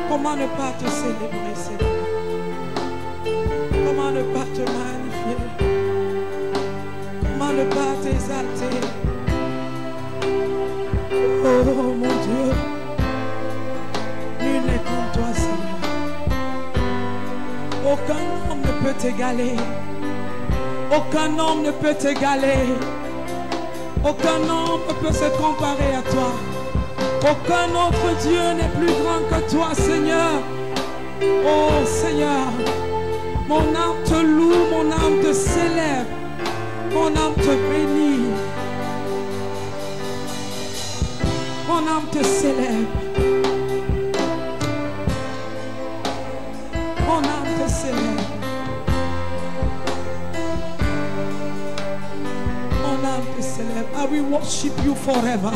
Comment ne pas te célébrer, Seigneur? Comment ne pas te magnifier? Comment ne pas t'exalter? Oh mon Dieu, nul n'est comme toi, Seigneur. Aucun homme ne peut t'égaler. Aucun homme ne peut t'égaler. Aucun homme ne peut se comparer à toi. Aucun autre Dieu n'est plus grand que toi, Seigneur. Oh Seigneur, mon âme te loue, mon âme te célèbre, mon âme te bénit, mon âme te célèbre, mon we worship you forever.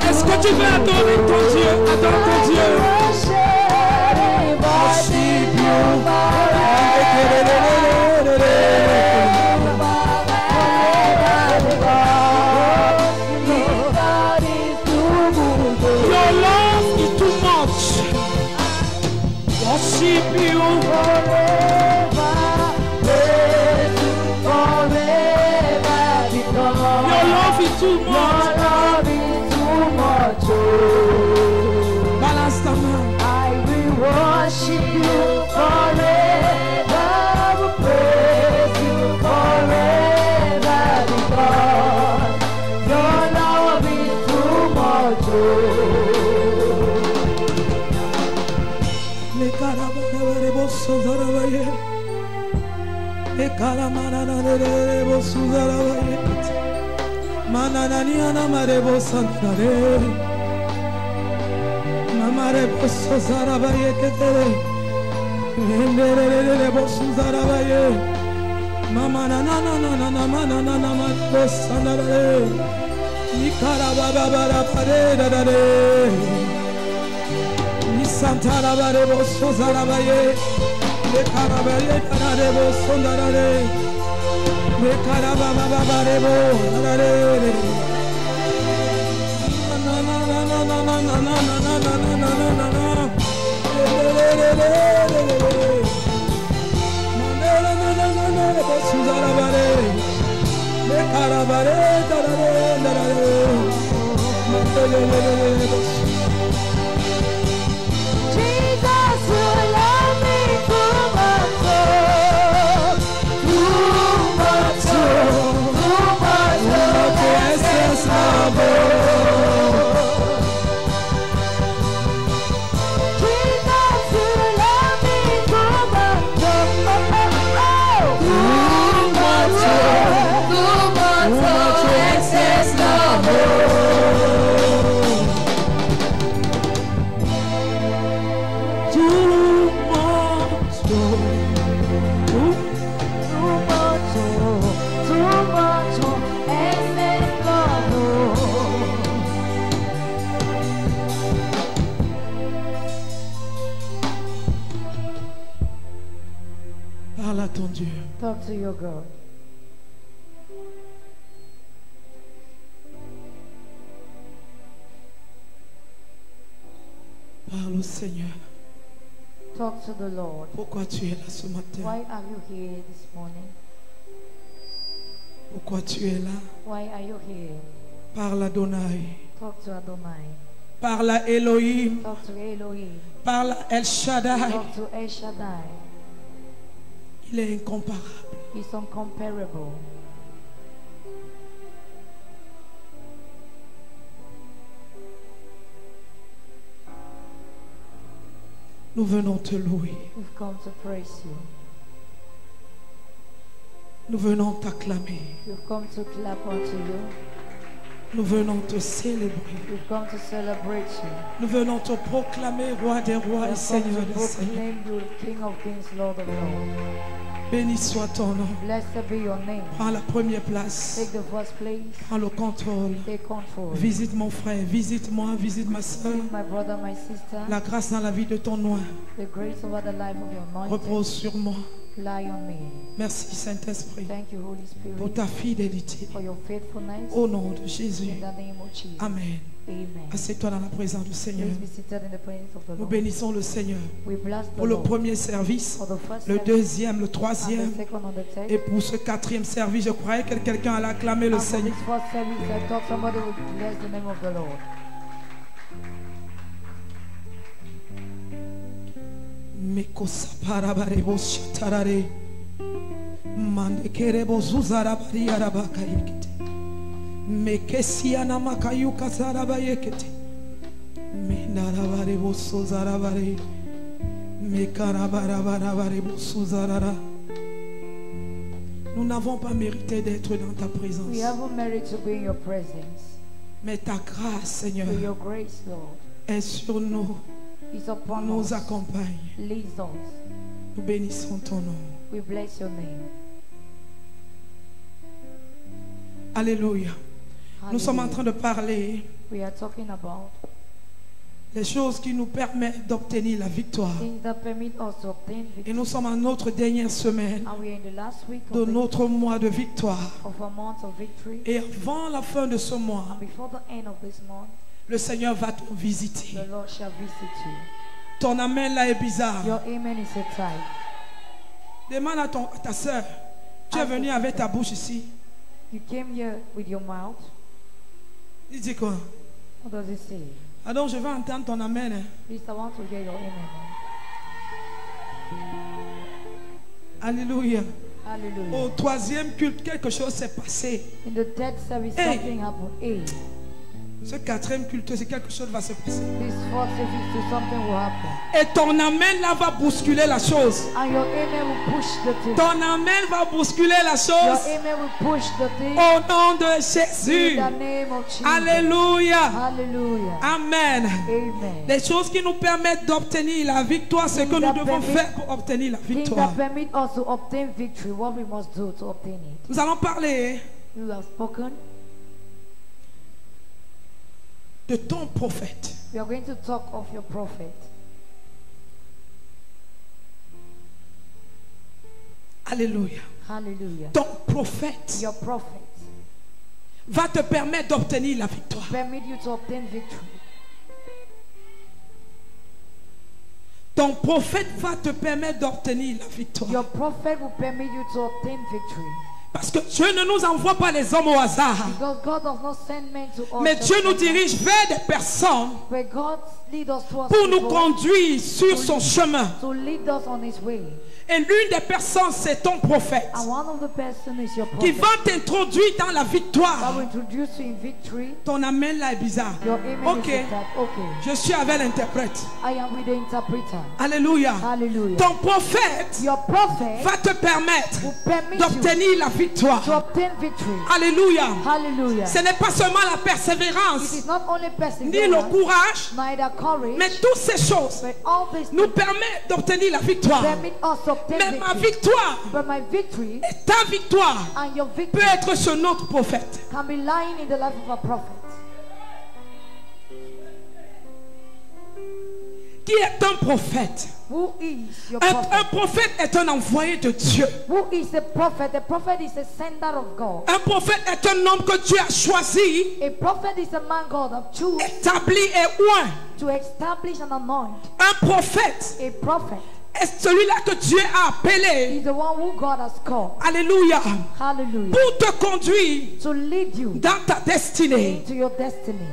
Est-ce que tu veux adorer ton Dieu? Adore ton Dieu. Your love is too much. Worship you forever. Your love is too much. Balance ta main. I will worship you forever, will praise you forever, because your love is too much. Le karabare bosso zarabaye. Le karamana de bosso zarabaye. Mananani ana mare bossandare. Mamare bosso zarabaye ketere. Endere bosso zarabaye. Mama na na na na na na na na na na bossandare. Ni karababa bara pare da da de. Ni santara bare bosso zarabaye. Le karabaye da bosso zarabaye. Le karababa bare bosso zarabaye. Na na na na na na na na na na na na na. Jesus, you love me too much, Yes, love. Parle à ton Dieu. Talk to your God. Parle au Seigneur. Talk to the Lord. Pourquoi tu es là ce matin? Why are you here this morning? Pourquoi tu es là? Why are you here? Parle à Adonai. Talk to Adonai. Parle à Elohim. Talk to Elohim. Parle à El Shaddai. Talk to El Shaddai. Il est incomparable. He's incomparable. Nous venons te louer. We've come to praise you. Nous venons t'acclamer. We've come to clap unto you. Nous venons te célébrer. We've come to celebrate you. Nous venons te proclamer roi des rois et We've come seigneur to des seigneurs. proclaim you King of Kings, Lord of Lords. Béni soit ton nom. Blessed be your name. Prends la première place. Take the first place. Prends le contrôle. Take control. Visite mon frère, visite-moi, visite ma soeur. Take my brother, my sister. La grâce dans la vie de ton nom The grace over the life of your anointed. repose sur moi. Lie on me. Merci Saint-Esprit Thank you, Holy Spirit, pour ta fidélité. for your faithfulness. Au nom de Jésus. In the name of Jesus. Amen. Amen. Assieds-toi dans la présence du Seigneur. Please be seated in the presence of the Nous Lord. bénissons le Seigneur We bless the pour le Lord premier service, for the first le service deuxième, le and troisième. the second and the third. Et pour ce quatrième service, je croyais que quelqu'un allait acclamer le And for Seigneur. this first service, I thought somebody would bless the name of the Lord. Mekosa parabarebo shatarare. Mandekerebo zuzarabari arabakayekete. Mekesiana makayuka zarabayekete. Menarabarebo suzarabare. Mekarabarabarabo suzarara. Nous n'avons pas mérité d'être dans ta présence. We haven't merited to be in your presence. Mais ta grâce, Seigneur, For your grace, Lord, est sur nous, is upon nous us, accompagne. leads us. Nous bénissons ton nom. We bless your name. Alléluia. Nous sommes en train Hallelujah. de parler We are talking about des choses qui nous permettent d'obtenir la victoire. things that permit us to obtain Et victory. nous sommes en notre dernière semaine And we are in the last week de notre mois de victoire. of a month of victory. Et avant la fin de ce mois, And before the end of this month, le Seigneur va te visiter. the Lord shall visit you. Ton amen là est bizarre. Your amen is a type. Demande à ta soeur, tu es venu avec ta bouche ici. You came here with your mouth. Il dit quoi? What does it say? Alors je vais entendre ton amen. Hein. Please, I want to hear your amen. Alléluia. Hallelujah. Au troisième culte, quelque chose s'est passé. In the third service, Hey. something happened. Hey, Ce quatrième culte, c'est quelque chose va se passer. this fourth service, too, something will happen. Et ton amen là va bousculer la chose. And your amen will push the thing. Ton amen va bousculer la Your chose. amen will push the thing. Au nom de In Jésus. the name of Jesus. Alléluia. Hallelujah. Amen. Amen. Les choses qui nous permettent d'obtenir la victoire, c'est que nous devons faire pour obtenir la Things victoire. that permit us to obtain victory, what we must do to obtain it. Nous allons parler You have spoken. de ton prophète. We are going to talk of your prophet. Alléluia. Hallelujah. Ton prophète Your prophet va te permettre d'obtenir la victoire. permit you to obtain victory. Ton prophète va te permettre d'obtenir la victoire. Your prophet will permit you to obtain victory. Parce que Dieu ne nous envoie pas les hommes au hasard. Because God does not send men to us. Mais just Dieu nous like dirige vers des personnes that. But God lead us towards pour nous people conduire sur son chemin. to lead us on His way. Et l'une des personnes, c'est ton prophète And one of the person is your qui prophet. va t'introduire dans la That victoire. will introduce you in victory. Ton amen là est bizarre. Your amen Ok, is that. Okay. je suis avec l'interprète. I am with the interpreter. Alléluia. Hallelujah. Ton prophète Your prophet va te permettre will permit you d'obtenir la victoire. to obtain victory. Alléluia. Hallelujah. Ce n'est pas seulement la It persévérance, is not only ni le perseverance, courage, neither courage, mais toutes ces choses but all these nous things permettent d'obtenir la victoire. permit us to obtain Mais ma victory. victoire But my victory et ta victoire and your peut victory être sur notre prophète. can be lying in the life of a prophet. Qui est un prophète? Who is your Un prophet? prophète est un envoyé de Dieu. Who is a prophet? A prophet is a sender of God. Un prophète est un homme que Dieu a choisi, A prophet is a man God of choose établi et oint. to establish and anoint. Un prophète A prophet est celui-là que Dieu a appelé. is the one who God has called. Alléluia. Hallelujah. Pour te conduire To lead you dans ta destinée. into your destiny.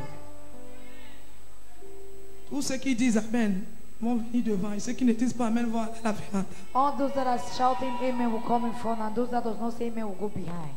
Tous ceux qui disent Amen vont venir devant. Et ceux qui ne disent pas Amen vont aller à la véranda. All those that are shouting amen will come in front, and those that does not say amen will go behind.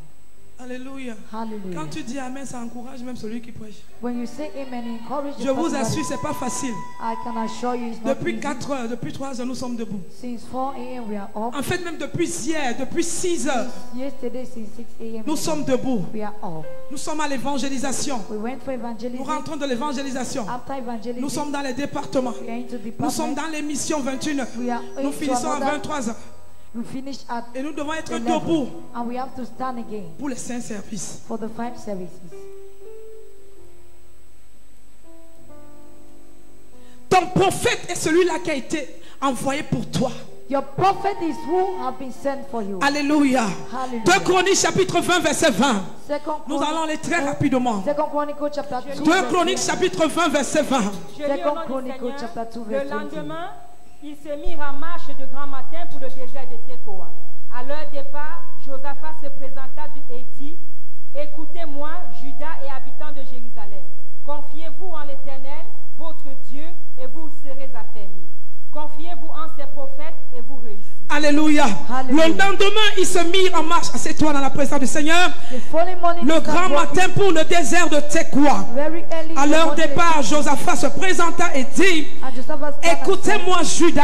Alléluia. Hallelujah. Quand tu dis Amen, ça encourage même celui qui prêche. When you say amen, encourage the Je vous person that assure, is- c'est pas facile. I can assure you it's not Depuis easy. 4 heures, depuis 3 heures, nous sommes debout. Since 4 a.m. we are up. En fait, même depuis hier, depuis 6 heures, Yesterday since 6 a.m. nous sommes debout. we are up. Nous sommes à l'évangélisation. We went for Nous evangelism. rentrons de l'évangélisation. After evangelism, Nous sommes dans les départements. we are into Nous sommes department. dans l'émission 21. We are Nous into finissons à another. 23 heures. We finish at Et nous devons être 11. debout And we have to stand again pour les 5 services. for the 5 services. Ton prophète est celui-là qui a été envoyé pour toi. Your prophet is who have been sent for you. Alléluia. Hallelujah. 2 Chroniques chapitre 20 verset 20. Second Nous allons aller très Chronicle- rapidement. Second Chronicle chapter 2. 2 Chroniques chapitre 20 verset 20. Je lis au Second nom du Chronicle Seigneur. chapter 2 Le verse 20. lendemain, ils se mirent en marche de grand matin pour le désert de Tekoa. À leur départ, Josaphat se présenta et dit: Écoutez-moi, Juda et habitants de Jérusalem. Confiez-vous en l'Éternel, votre Dieu, et vous serez affermis. Confiez-vous en ses prophètes et vous réussirez. Alléluia. Alléluia. Le lendemain, ils se mirent en marche. Assieds-toi dans la présence du Seigneur. The following morning, Le they grand start walking. matin pour le désert de Tekoa. Very early À in the leur morning, départ, Josaphat se présenta et dit: and Josaphat said, Écoutez-moi, Juda.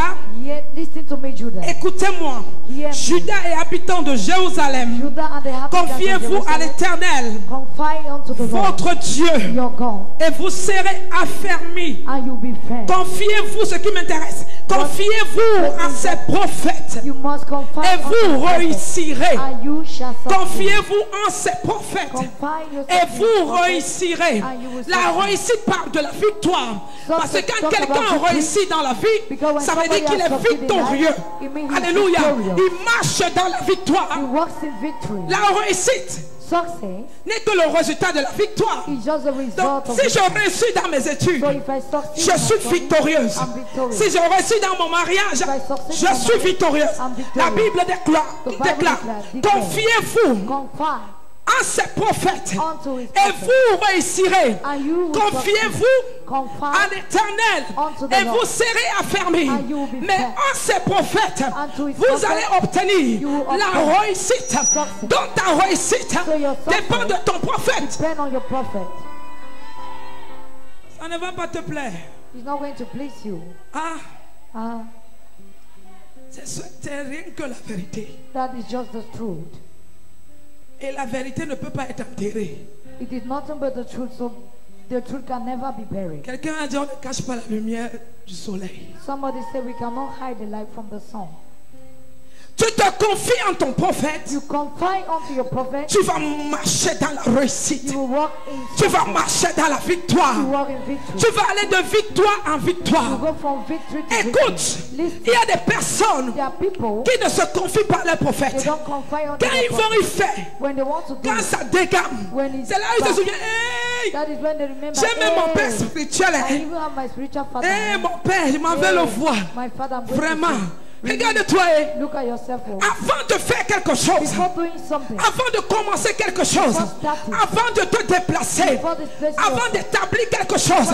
Listen to me, Judah. Écoutez-moi, Hear me. Juda et habitants de Jérusalem. Judah and the inhabitants of Confiez-vous à Jerusalem, l'Éternel, confide unto the Lord, votre Dieu, your God, et vous serez affermis. and you'll be fed. Confiez-vous, ce qui m'intéresse, confiez-vous à ces prophètes You must confide et unto vous the prophet, réussirez. and you shall succeed. Confiez-vous en ces prophètes Confide yourself et in the vous prophet, réussirez. and you will La succeed. réussite parle de la victoire. Parce que quand Talk quelqu'un about victory, réussit dans la vie, because when ça veut dire somebody qu'il has est succeeded in victorieux. life, it means he's Alléluia. victorious. Il marche dans la victoire. He walks in victory. La réussite Success n'est que le résultat de la victoire. is just a Donc, result of si je victory. réussis dans mes études, So if I succeed je in my suis studies, victorieuse. I'm victorious. Si je réussis dans mon mariage, I succeed je in my suis marriage, victorieuse. I'm victorious. La Bible déclare, The Bible déclare, declare. confiez-vous Confide en ces prophètes unto his et prophet, vous réussirez. and you will Confiez-vous succeed. à Confide l'Éternel unto the et Lord, vous serez affermis. and you will be Mais fed. en ces prophètes, Unto his vous prophet, allez obtenir you will obtain la réussite. success. Donc ta réussite So your dépend de success ton prophète. depend on your prophet. Ça ne va pas te plaire. He's not going to please you. Ah, c'est rien que la vérité. That is just the truth. Et la vérité ne peut pas être enterrée. It is nothing but the truth, so the truth can never be buried. Quelqu'un a dit on ne cache pas la lumière du soleil. Somebody said we cannot hide the light from the sun. Tu te confies en ton prophète. You confide unto your prophet, Tu vas marcher dans la réussite. you will walk in Tu vas success. marcher dans la victoire. You walk in victory. Tu vas aller de victoire en You victoire. go from victory to Écoute, victory. Listen, il y a des personnes there are people, qui ne se confient pas à leur they prophète. don't confide unto Quand their ils vont prophet. y faire, When they want to do quand it, ça dégamme, when it's c'est là où ils se bad, souviennent. Hey, that is when they remember, j'ai même mon père hey, spirituel. I Hein. even have my spiritual father. Hey, mon père, je m'en vais le voir. My father, I'm going Vraiment. to see. Regarde-toi. Hein. Look at yourself. Oh. Avant de faire quelque chose, Before doing something, avant de commencer quelque chose, avant de te déplacer, before this place avant d'établir quelque chose,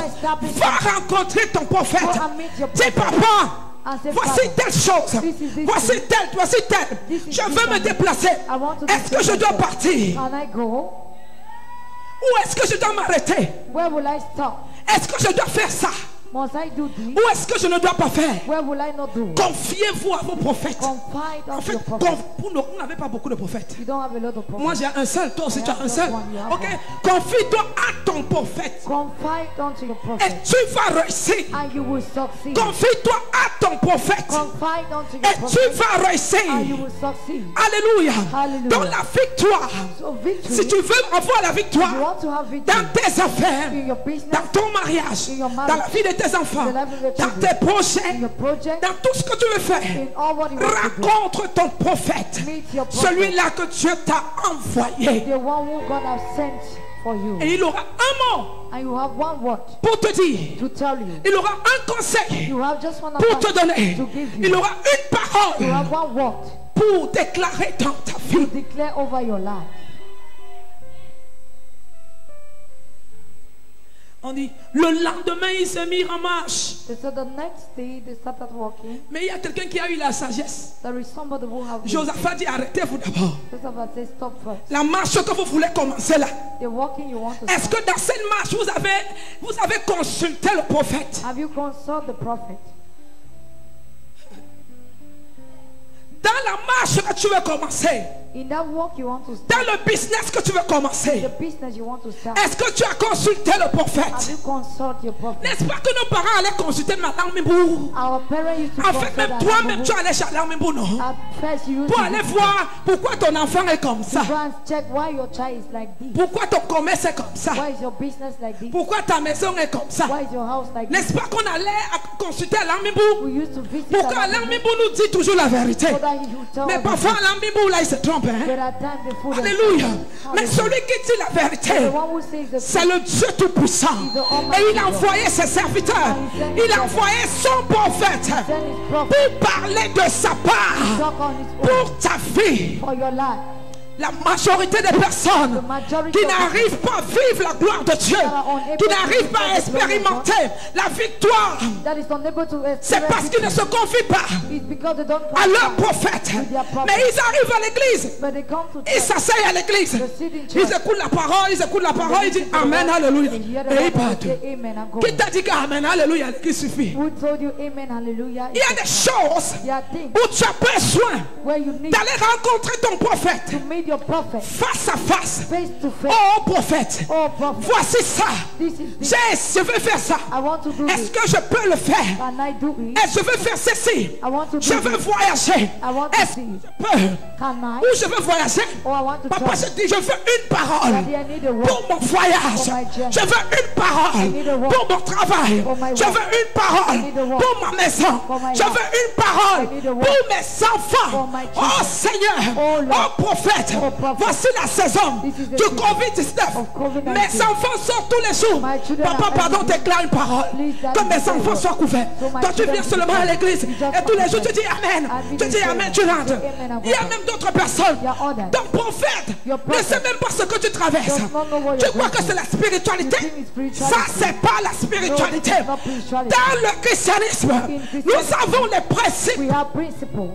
va rencontrer ton prophète. go and meet your Dis prophet. papa, And say, voici Father, telle chose, this is this voici thing. telle, voici telle. This is Je this veux me and déplacer. I want to do Est-ce que this je dois myself. partir Can I go? ou est-ce que je dois m'arrêter? Where will I stop? Est-ce que je dois faire ça Must I do this? ou est-ce que je ne dois pas faire? Where will I not do? Confiez-vous à vos prophètes. Confide En unto fait, your prophet. vous n'avez pas beaucoup de prophètes. You don't have a lot of prophets. Moi j'ai un seul, toi aussi tu as un seul. one, you have Ok, confie-toi à ton prophète Confide unto your et prophet, tu vas réussir. and you will succeed. Confie-toi à ton prophète Confide unto et your tu prophet, vas and you réussir. will succeed. Alléluia. Hallelujah. Dans la victoire, So victory, si tu veux avoir la you victoire want to have victory dans tes affaires, in your business, dans ton mariage, in your marriage, dans la vie de tes enfants, in the life of your dans children, tes in projets, your project, dans tout ce que tu veux faire. in all what you want to do. Rencontre ton prophète, Meet your prophet, celui-là que Dieu t'a envoyé. the one who God has sent for you. Et il aura un mot And you have one word pour te dire. to tell you. Il aura un conseil You have just one pour te advice donner. to give you. Il aura une You parole have one word pour déclarer dans ta to vie. declare over your life. On dit, le lendemain, ils se mirent en marche. They said the next day they started walking. Mais il y a quelqu'un qui a eu la sagesse. There is somebody who have Josaphat dit, arrêtez-vous d'abord. Joseph said, stop first. La marche que vous voulez commencer là. The walking you want to Est-ce start. que dans cette marche, vous avez consulté le prophète? Have you consulted the prophet? Dans la marche que tu veux commencer, In that walk you want to dans start, le business que tu veux commencer, the business you want to start, est-ce que tu as consulté le have prophète? you consulted your prophet? N'est-ce pas que nos parents allaient consulter Madame Mibou? Our parents used to En fait, consult même our toi-même, Bible. tu allais chez Madame Mibou, non? At first you used Pour to aller go voir pourquoi ton enfant est comme ça. and check why your child is like this. Pourquoi ton commerce est comme ça. Why is your business like this? Pourquoi ta maison est comme ça. Why is your house like this? N'est-ce pas qu'on allait consulter Alain Mibou? We used to visit Pourquoi Alain Alain Mibou Mibou nous dit toujours la vérité? so that he would tell Mais us the parfois truth. Alain Mibou là il se trompe. Hein? There are times they fool Alléluia. Mais Hallelujah. celui qui dit la vérité, The one who says the c'est truth. le Dieu Tout-Puissant. Et il a envoyé ses serviteurs. Il a envoyé son prophète Send his prophet pour parler de sa part talk on his own pour ta vie. for your life. La majorité des personnes The majority qui of n'arrivent pas à vivre la gloire de Dieu, qui n'arrivent pas à expérimenter la victoire, that is unable to c'est experience parce qu'ils ne it. se confient pas It's because they don't à leur come prophète. with their prophet. Mais ils arrivent à l'église, But they come to ils church. s'asseyent à l'église, They sit in ils church. écoutent la parole, ils disent Amen, Alléluia. They hear the Et ils word and partent. say amen and go. Qui t'a dit qu'Amen, Alléluia, qui suffit? Who told you amen, hallelujah? Il y a des choses There are things où tu as besoin where you need d'aller rencontrer ton prophète to meet your prophet face à face. face to face. Oh prophète, Oh prophet, voici ça. this is this. Je veux faire ça. I want to do Est-ce this. que je peux le faire? Can I do it? Est-ce que je veux faire ceci? I want to Je do veux this. voyager. I want to Est-ce que see. je peux? Can I? Ou je veux voyager? Or I want to Papa, travel. je dis, je veux une parole Daddy, I need a word. pour mon voyage. For my journey. Je veux une I parole need a word. pour mon travail. For my Je work. veux une parole I need a word. pour ma maison. For my Je house. veux une parole I need a word. pour mes enfants. For my Oh children. Seigneur, Oh Lord. oh prophète, Oh prophet. voici la saison This is the du season Covid-19. of COVID-19. Mes enfants sortent tous les jours. My children Papa, are pardon, every day. déclare une parole. Please, Daddy, Que mes say a enfants word. soient couverts. So my Toi, tu children viens be seulement à covered. l'église. You just Et tous les come jours, to tu dis church. Amen. And Tu you dis say Amen, amen. tu rentres. Say amen and Il y a go même d'autres personnes. There are others. Ton prophète Your ne prophet sait même pas ce que tu traverses. does not know what Tu you're crois going que c'est la spiritualité? You think it's spirituality. Ça, c'est pas la No, spiritualité. this is not spirituality. Dans le christianisme, Christianity, nous avons les principes. We have principles.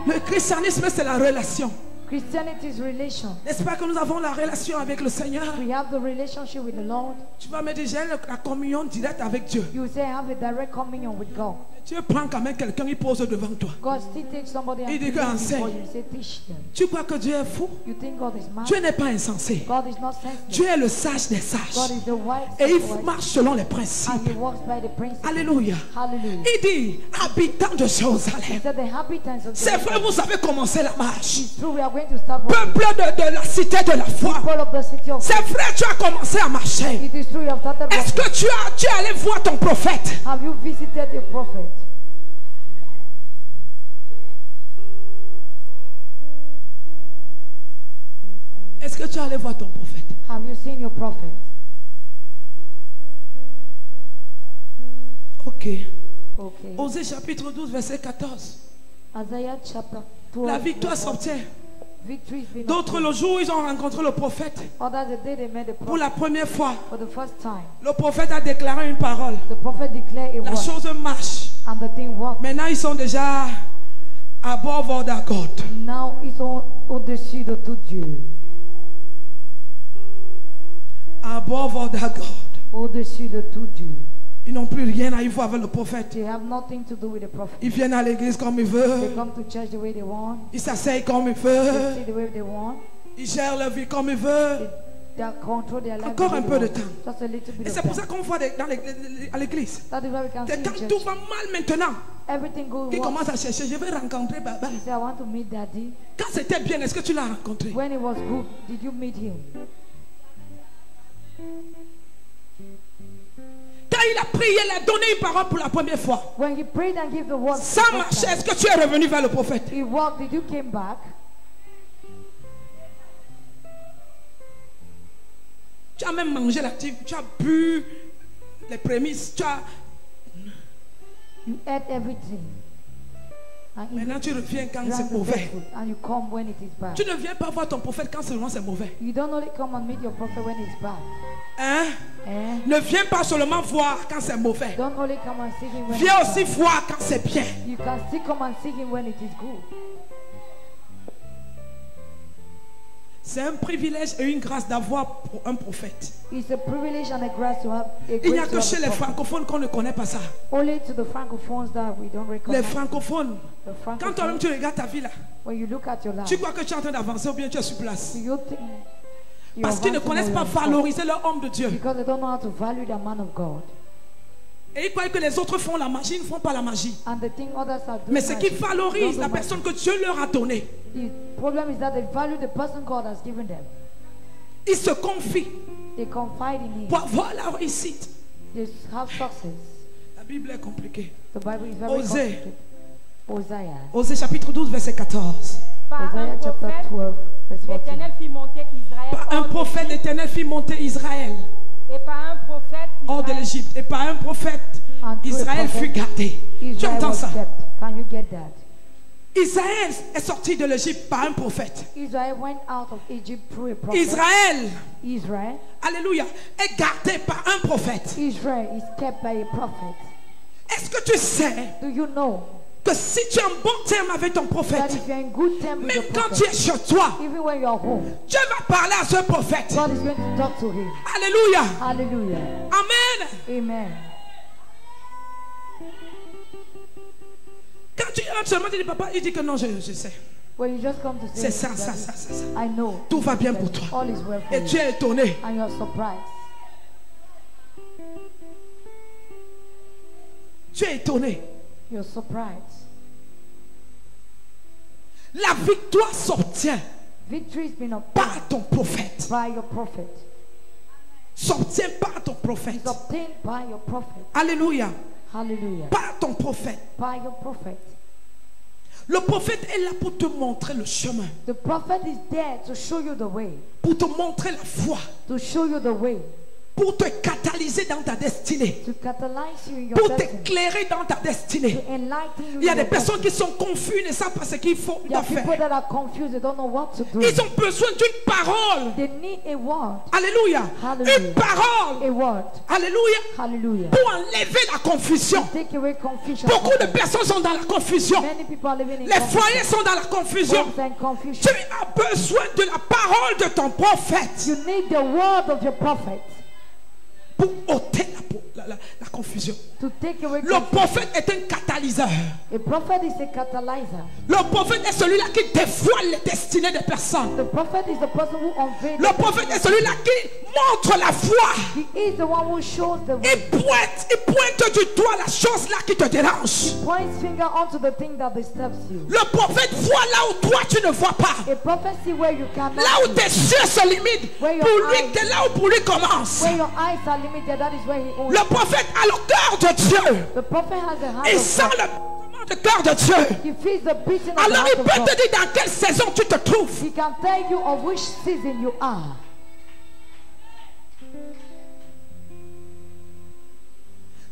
Le christianisme, c'est la relation. Christianity is relation. N'est-ce pas que nous avons la relation avec le Seigneur? We have the relationship with the Lord. Tu vas me dire, j'ai la communion directe avec Dieu. You say I have a direct communion with God. Dieu prend quand même quelqu'un, il pose devant toi. God still takes somebody and Il dit places que before enseigne. you. Say teach them. Tu crois que Dieu est fou? You think God is mad? Dieu n'est pas insensé. God is not sensitive. Dieu est le sage des God sages. is the wise Et of il the wise. marche selon les And principes. he walks by the principles. Alléluia. Hallelujah. Il dit, habitants de He Jérusalem. said the inhabitants of C'est vrai, Jerusalem. vous avez commencé la marche. It's true, we are going to start walking. Peuple de la cité de la foi. People of the city of C'est vrai, tu as commencé à marcher. It is true, you have started Est-ce walking. que tu es allé voir ton prophète? Have you visited your prophet? Est-ce que tu es allé voir ton prophète? Have you seen your prophet? Ok. Okay. Osée chapitre 12, verset 14. Isaiah chapter 12. La victoire verse 1. s'obtient. Victory is being D'autres, obtained. le jour où ils ont rencontré le prophète, Others the day they met the pour prophet la première fois, for the first time. le prophète a déclaré une parole. The prophet declared a La word chose marche. and the thing worked. Maintenant, ils sont déjà above all that God. Now it's au-dessus de tout Dieu. Above all that God. Au-dessus de tout Dieu. Ils n'ont plus rien à y voir avec le prophète. They have nothing to do with the prophet. Ils viennent à l'église comme ils They veulent. come to church the way they want. Ils s'asseyent comme ils They veulent. see the way they want. Ils gèrent leur vie comme ils veulent. They control their life. Encore the way un they peu de want. temps. Just a little bit Et of c'est pour ça time. qu'on voit à l'église That is why we can que see in quand church. tout va mal maintenant, Everything goes qui well. commence à chercher, je vais rencontrer Baba. He said, I want to meet Daddy. Quand c'était bien, est-ce que tu l'as rencontré? When it was good, did you meet him? Quand il a prié, il a donné une parole pour la première fois. When he prayed and gave the word, Sans marcher, est-ce que tu es revenu vers le prophète? he walked. Did you came back? Tu as même mangé la tu as bu les prémices, tu as... You ate everything. And eat Maintenant, tu reviens quand drink c'est the mauvais. bad food, and you come when it is bad. Tu ne viens pas voir ton prophète quand seulement c'est mauvais. You don't only come and meet your prophet when it's bad. Hein? Eh? Ne viens pas seulement voir quand c'est mauvais. Don't only come and see him when Viens it's aussi bad. voir quand c'est bien. You can still come and see him when it is good. C'est un privilège et une grâce d'avoir un prophète. It's a privilege and a grace to have a Il n'y a grace que to have chez a les prophet. francophones qu'on ne connaît pas ça. Only to the francophones that we don't Les recognize. francophones, The quand toi-même francophones, tu regardes ta vie là, when you look at your life, tu crois que tu es en train d'avancer ou bien tu es sur place. do you think you're Parce qu'ils ne advancing connaissent or pas you're valoriser leur homme de Dieu. because they don't know how to value the man of God. Et ils croient que les autres font la magie, ils ne font pas la magie. And they think others are doing Mais c'est qu'ils magic. valorisent Don't la do personne que Dieu leur a donnée. magic. The problem is that they value the person God has given them. Ils se confient They confide in him. pour avoir la réussite. They have success. La Bible est compliquée. The Bible is very Osée. complicated. Hosea. Osée chapitre 12 verset 14. Par Hosea un chapter prophète, 12, verse 14. l'Éternel fit monter Israël Par un hors de prophète, l'Égypte, l'Éternel fit monter Israël et par un prophète, hors de Israël l'Égypte. Et par un prophète, And through a Israël prophet, fut gardé. Tu Israel entends was ça? kept. Can you get that? Israël est sorti de l'Égypte par un prophète. Israel went out of Egypt through a prophet. Israël, Israel. alléluia, est gardé par un prophète. Israel is kept by a prophet. Est-ce que tu sais Do you know que si tu es en bon terme avec ton that prophète, if you're in good terms with même the quand tu es prophet, chez toi, even when you're home, Dieu va parler à ce prophète. God is going to talk to him. Alléluia. Hallelujah. Amen. Amen. Quand tu rentres seulement, tu dis papa, il dit que non, je sais. When you just come to C'est say, ça, ça, that ça, ça, ça. I know Tout va bien pour toi. all is well for Et tu you, es étonné. and you're surprised. Tu es étonné. You're surprised. La victoire s'obtient Victory has been obtained par ton prophète. by your prophet. S'obtient par ton prophète. It's obtained by your prophet. Alléluia. Hallelujah. Par ton prophète. By your prophet. Le prophète est là pour te montrer le chemin. The prophet is there to show you the way, Pour te montrer la voie. to show you the way, Pour te catalyser dans ta destinée. to catalyze you in your Pour destiny, t'éclairer dans ta destinée. to enlighten you. Il y a in des your personnes destiny. qui sont confuses, ne savent pas ce qu'il faut There are people faire. that are confused. They don't know what to do. Ils ont besoin d'une parole. They need a word. Alléluia. Hallelujah. Une parole. A word. Alléluia. Hallelujah. Pour enlever la confusion. Take away confusion. Beaucoup de personnes sont dans la confusion. Many people are living in Les confusion. foyers sont dans la confusion. Homes and confusion. Tu as besoin de la parole de ton prophète You need the word of your prophet pour ôter la confusion. to take away Le confusion. prophète est un catalyseur. A prophet is a catalyzer. Le prophète est celui-là qui dévoile les destinées des personnes. The prophet is the person who unveils. Le prophète est celui-là qui montre la voie. He is the one who shows the way. Il pointe du doigt la chose là qui te dérange. Points finger onto the thing that disturbs you. Le prophète voit là où toi tu ne vois pas. A prophet see where you cannot Là où see. tes yeux se limitent. Where your Pour lui, eyes- c'est là où pour lui commence. Where your eyes are limited, that is where he owns. Le prophète a le cœur de Dieu. The prophet has the heart Il of sent God. le battement de cœur de Dieu. He feels the beating of the Alors heart il of peut God. te dire dans quelle saison tu te trouves. He can tell you of which season you are.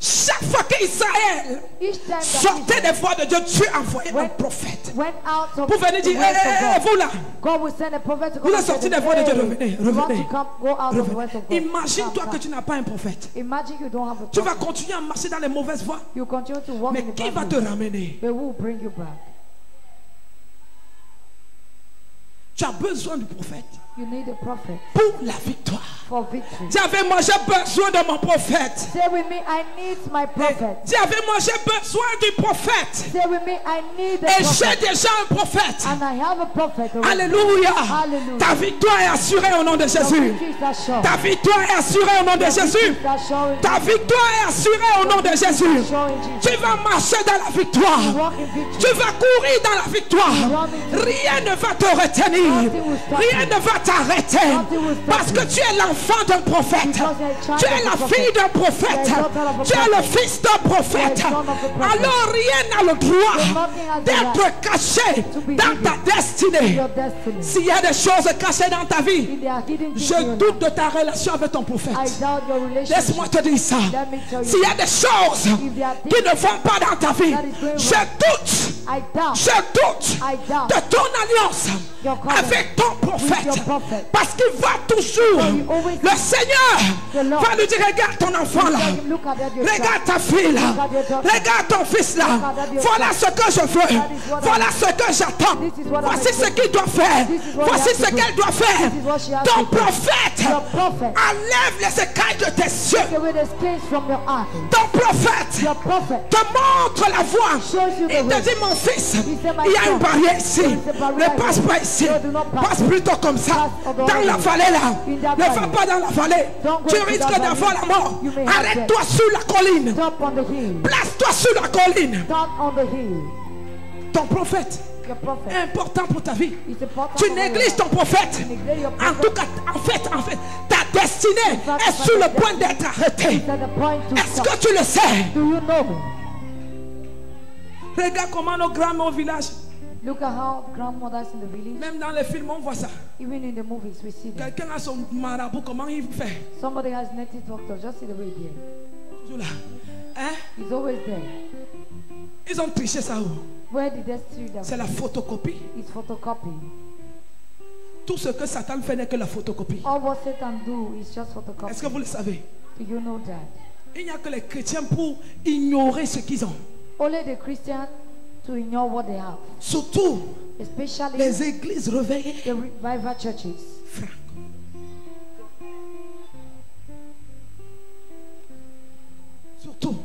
Chaque fois qu'Israël Each time that sortait des Israel voix de Dieu, Dieu envoyait un When- prophète. went out of Pour venir the dire, words of hé, God, vous là, God will send a prophet to vous come êtes and say, sortis des voix de Dieu, "Hey, revenez, you want revenez. to come, go out of the words of God." Imagine-toi Come que back. tu n'as pas un prophète. Imagine you don't have a Tu vas prophet. continuer à marcher dans les mauvaises voies. You continue to walk Mais in the qui va bad te way. ramener? But who will bring you back? Tu as besoin du prophète You need a prophet pour la victoire. for victory. Dis avec moi, j'ai besoin de mon prophète. Say with me, I need my prophet. Dis avec moi, j'ai besoin du prophète. Say with me, I need a Et j'ai prophet. déjà un prophète. And I have a prophet already. Alléluia. Hallelujah. Ta victoire est assurée au nom de Your Jésus. victory is assured. Ta victoire est assurée au nom de Your victory Jésus. is assured in Ta Jesus. victoire est assurée au nom de Jésus. Assured in Jesus. Tu vas marcher dans la victoire. Walk in victory. Tu vas courir dans la victoire. Rien ne va te retenir. Rien ne va t'arrêter. Parce que tu es l'enfant d'un prophète. Tu es la fille d'un prophète. Tu es le fils d'un prophète. Alors rien n'a le droit d'être caché dans ta destinée. Your destiny. S'il y a des choses cachées dans ta vie, If there are hidden things in je your doute de ta relation avec ton prophète. life, I doubt your relationship. Laisse-moi te dire ça. Let me tell you. S'il y a des choses qui ne vont pas dans ta vie, je doute I doubt. Je doute I doubt. de ton alliance Your covenant avec ton prophète. with your prophet. Parce qu'il va toujours. For you always Le Seigneur the Lord. va lui dire, regarde ton enfant là. Tell him, look at that your Regarde child. ta fille là. Look at your daughter. Regarde ton fils là. Look at that your Voilà ce que je veux. That is what Voilà ce que j'attends. This is what Voici I'm ce qu'il doit faire. This is what Voici he has ce to do. qu'elle doit faire. This is what she has Ton to do. prophète Your prophet. enlève les écailles de tes yeux. Take away the scales from your eyes. Ton prophète Your prophet te montre la voie. shows you the Il te way. dit, mon fils, He said, my il y a son, une barrière ici. there is a barrier Ne passe here. pas ici. So do not pass. Passe plutôt comme ça. Pass on the Dans other la way. vallée là. In that Ne va valley. pas dans la vallée. Don't go Tu to risques that d'avoir valley. la mort. You may have Arrête-toi sur la colline. Stop on the hill. Place-toi sur la colline. Stop on the hill. Ton prophète Your est prophet important pour ta vie. is important. Tu for your négliges life. ton prophète. You neglect your En prophet. tout cas, en fait, ta destinée est sur le point d'être arrêtée. It's at the point to Est-ce stop. que tu le sais? Do you know? Regarde comment nos grands au village, Look at how grandmothers in the village, même dans les films, on voit ça. even in the movies, we see them. Quelqu'un a son marabout, comment il fait? Somebody has native doctor, just see the way he did. Toujours là. Hein? He's always there. Ils ont triché ça où? Where did they steal them? C'est la photocopie. It's photocopy. Tout ce que Satan fait n'est que la photocopie. All what Satan do is just photocopy. Est-ce que vous le savez? Do you know that? Il n'y a que les chrétiens pour ignorer ce qu'ils ont. Only the Christians to ignore what they have. Surtout Especially les églises réveillées. the revival churches. Frère. Surtout.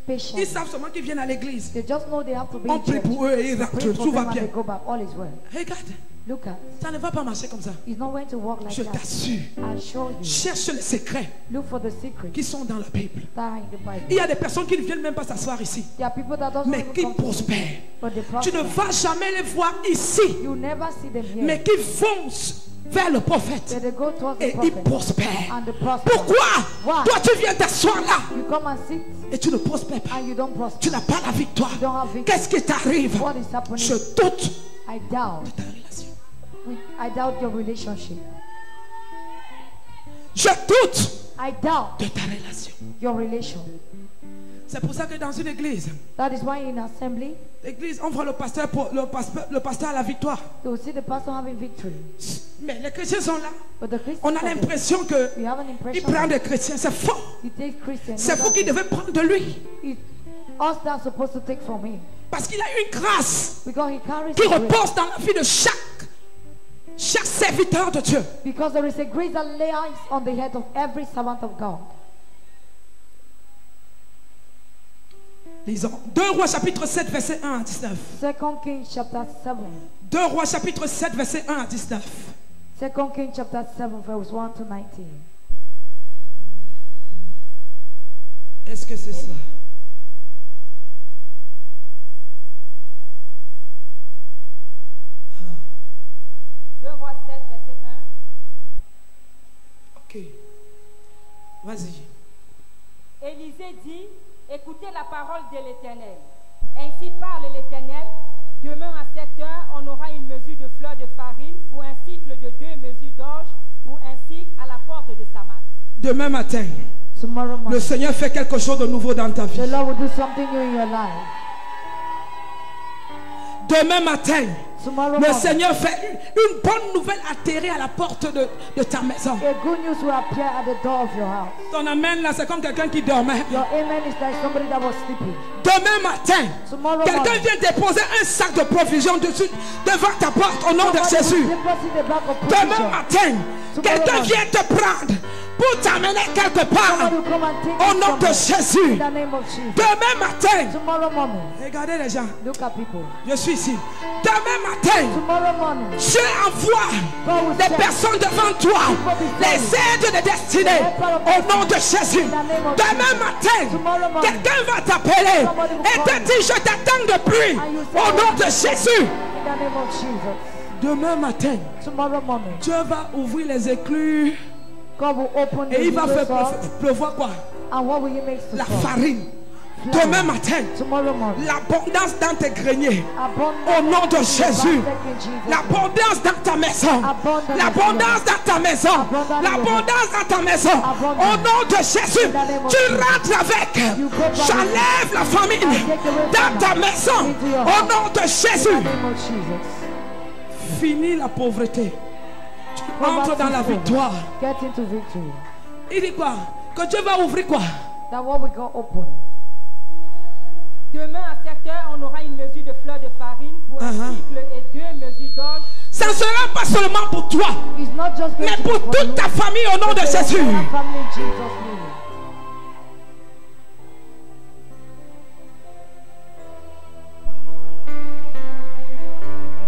Ils Especially. savent seulement qu'ils viennent à l'église. They just know they have to be On in prie church. pour eux et ils Pray rentrent. for Tout va them and bien. they go back. All is well. Regarde, Look at. ça ne va pas marcher comme ça. It's not going to work like Je that. t'assure. I assure you. Cherche les secrets Look for the secrets qui sont dans la Bible. that are in the Bible. Il y a des personnes qui ne viennent même pas s'asseoir ici, There are people that don't mais even qui come to prospèrent. but they Tu ne prosper. vas jamais les voir ici, You never see them here. mais qui foncent vers le prophète But they go towards the et ils prophet prospèrent. and they prosper. Pourquoi? Why? Toi, tu viens t'asseoir là You come and sit et tu ne prospères pas. and you don't prosper. Tu n'as pas la victoire. You don't have victory. Qu'est-ce qui t'arrive? What is happening? Je doute I doubt. de ta relation. I doubt your relationship. Je doute I doubt de ta relation. your relation. C'est pour ça que dans une église, That is why in assembly, l'église, on voit le pasteur à la victoire. you will see the pastor having victory. Mais les chrétiens sont là. But the Christians On a are there. l'impression que We have an il impression prend that des chrétiens. C'est faux. he takes Christians. C'est vous qui devez prendre de lui. It's us that's supposed to take from him. Parce qu'il a une grâce Because he carries qui the grace. repose dans la vie de chaque serviteur de Dieu. Because there is a grace that lies on the head of every servant of God. Lisons 2 Rois chapitre 7 verset 1 à 19. 2 Kings chapter 7. 2 Rois chapitre 7 verset 1 à 19. 2 Kings chapter 7 verse 1 to 19. Est-ce que c'est ça? Deux Rois 7, verset 1. Ok. Vas-y. Élisée dit, écoutez la parole de l'Éternel. Ainsi parle l'Éternel, demain à 7 heures, on aura une mesure de fleur de farine pour un cycle de 2 mesures d'orge pour un cycle à la porte de Samarie. Demain matin, Tomorrow le morning, Seigneur fait quelque chose de nouveau dans ta vie. the Lord will do something new in your life. Demain matin, Tomorrow le morning, Seigneur fait une bonne nouvelle atterrir à la porte de ta maison. a good news will appear at the door of your house. Ton amen là, c'est comme quelqu'un qui dormait. Your amen is like somebody that was sleeping. Demain matin, Tomorrow quelqu'un morning, vient déposer un sac de provisions dessus devant ta porte au nom de somebody Jésus. will deposit the bag of Demain provision. matin, quelqu'un morning. vient te prendre pour t'amener quelque part Somebody will come and take au it nom from de you. Jésus. In the name of Jesus. Demain matin, Tomorrow morning, regardez les gens, look at people. je suis ici. Demain matin, Tomorrow morning, Dieu envoie God will des send personnes devant toi, les aides de destinée au nom de Jésus. Demain matin, quelqu'un va t'appeler et te dire je t'attends depuis au nom de Jésus. in the name of Jesus. Demain matin, Tomorrow morning, Dieu va ouvrir les éclus God will open et the il va windows faire up, pleuvoir quoi? and what will He make to La fall? farine. Demain matin, Tomorrow morning. l'abondance dans tes greniers. Abundance Au nom de in your Jésus. basket in Jesus' name. L'abondance dans ta maison. Abundance L'abondance dans ta maison. Abundance L'abondance dans ta maison. Abundance. Au nom de Jésus, In the name of tu Jesus. rentres avec. You go back. J'enlève la famine I take away dans ta famine maison. into your Au house. nom de In Jésus. the name of Jesus. Finis la pauvreté. Tu Go back entres to dans la favor. victoire. Get into victory. Il dit quoi? Que Dieu va ouvrir quoi? That what we got open. Demain à 7 heures, on aura une mesure de fleurs de farine pour un cycle et 2 mesures d'orge. Ça ne sera pas seulement pour toi, It's not just going mais to pour be for toute you, ta famille au nom but de for your Jésus. entire family in Jesus' name.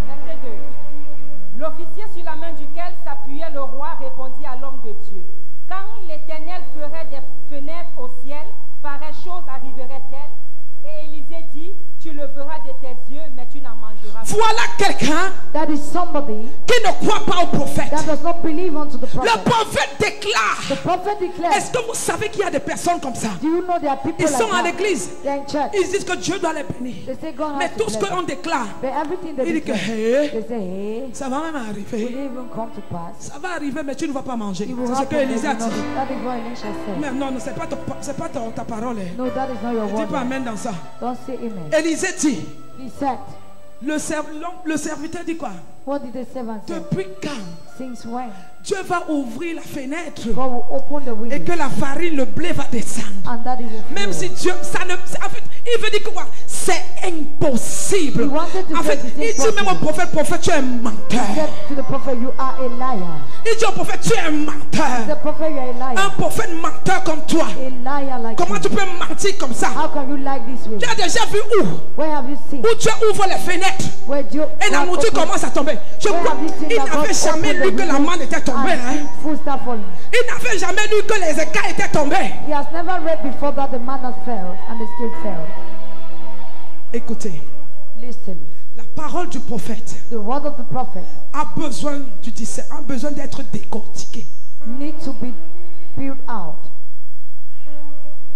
Verset 2. L'officier sur la main duquel s'appuyait le roi répondit à l'homme de Dieu. Quand l'Éternel ferait des fenêtres au ciel, pareille chose arriverait-elle? Et Élisée dit, tu le verras de tes yeux, mais tu n'en mangeras pas. Voilà quelqu'un That is somebody qui ne croit pas au prophète. that does not believe unto the Le prophet. prophète déclare. The prophet declares. Est-ce que vous savez qu'il y a des personnes comme ça? Do you know there are people Ils like sont à that? l'église. They're in church. Ils disent que Dieu doit les bénir. They say God Mais has to tout ce bless qu'on them. déclare, But everything they il dit que declare, hey, they say, hey, ça va même will arriver. it even come to pass? Ça va arriver, mais tu ne vas pas manger. It will C'est ce que happen, Élisée a but you dit. know, that is what Elisha said. Mais non, c'est pas, ta parole. Hein. No, that is not your Dis word. pas amen dans ça. Don't say amen. Élisée dit, He said, le serviteur dit quoi? what did the servant say? Depuis quand Since when? Dieu va ouvrir la fenêtre God will open the et window que la farine, le blé va descendre. and that it will Même flow. si Dieu, ça ne, en fait, il veut dire que quoi? C'est impossible. He wanted to En say fait, it's il dit même au impossible. prophète, tu es un He menteur. said to the prophet, you are a liar. Il dit au prophète, tu es un The menteur. prophet, you are a Un liar. prophèète menteur comme toi. A liar like Comment you. tu peux mentir comme ça? How can you lie this way? Tu as déjà vu où? Where have you seen? Où Dieu ouvre les fenêtres Where Dieu et la nourriture commence à tomber. Je Where crois, have you seen il that n'avait God jamais opened lu the que la window manne était tombée. and Hein? food start falling? Il n'avait jamais lu que les écailles étaient tombés. He has never read before that the manna fell and the scale fell. Écoutez, Listen, la parole du prophète the word of the prophet a besoin a besoin d'être décortiquée. need to be built out.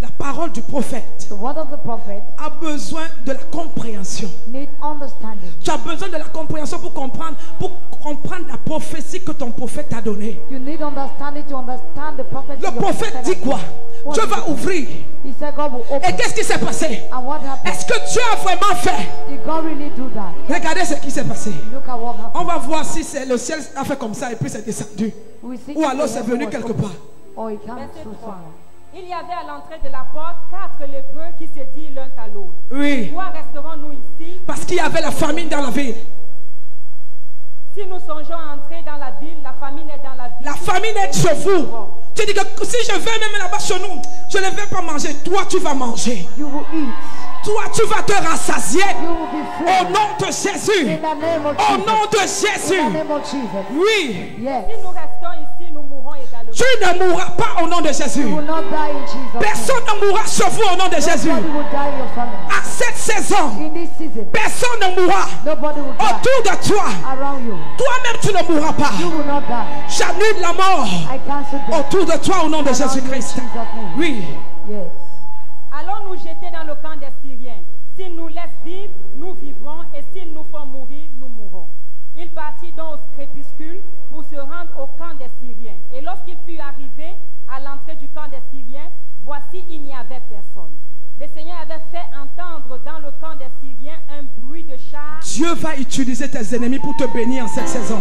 La parole du prophète The word of the prophet a besoin de la compréhension. need understanding. Tu as besoin de la compréhension pour comprendre la prophétie que ton prophète t'a donnée. You need understanding to understand the prophet. Le prophète dit quoi? Dieu va ouvrir. He said God will Et open. qu'est-ce qui s'est passé? And what happened? Est-ce que Dieu a vraiment fait? Did God really do that? Regardez ce qui s'est passé. Look at what happened. On va voir si c'est le ciel a fait comme ça et puis c'est descendu. We see Ou alors if the c'est heaven venu was quelque open, part. or it came Verset through 3. someone. Il y avait à l'entrée de la porte 4 lépreux qui se dirent l'un à l'autre. Oui. Pourquoi resterons-nous ici? Parce qu'il y avait la famine dans la ville. Si nous songeons à entrer dans la ville, la famine est dans la ville. La famine est chez vous. Tu dis que si je vais même là-bas chez nous, je ne vais pas manger. Toi, tu vas manger. You will eat. Toi, tu vas te rassasier. You will be Au full. nom de Jésus. In the name of Au Jesus. nom de In Jésus. the name of Jesus. Oui. Yes. Si nous restons ici, nous mourrons également. Tu ne mourras pas au nom de Jésus. You will not die in Jesus' name. Personne ne mourra chez vous au nom de Jésus. Nobody will die in your family. À cette saison, In this season, personne ne mourra nobody will die autour de toi. around you. Toi-même, tu ne mourras pas. You will not die. J'annule la mort I cancel death autour de toi au nom de around you in Jésus-Christ. Jesus' name. Oui. Yes. Allons nous jeter dans le camp des Syriens. S'ils nous laissent vivre, nous vivrons, et s'ils nous font mourir, nous mourrons. Il partit donc au crépuscule pour se rendre au camp des Syriens. Et lorsqu'il fut arrivé à l'entrée du camp des Syriens, voici, il n'y avait personne. Le Seigneur avait fait entendre dans le camp des Syriens un bruit de chars. Dieu va utiliser tes ennemis pour te bénir en cette saison.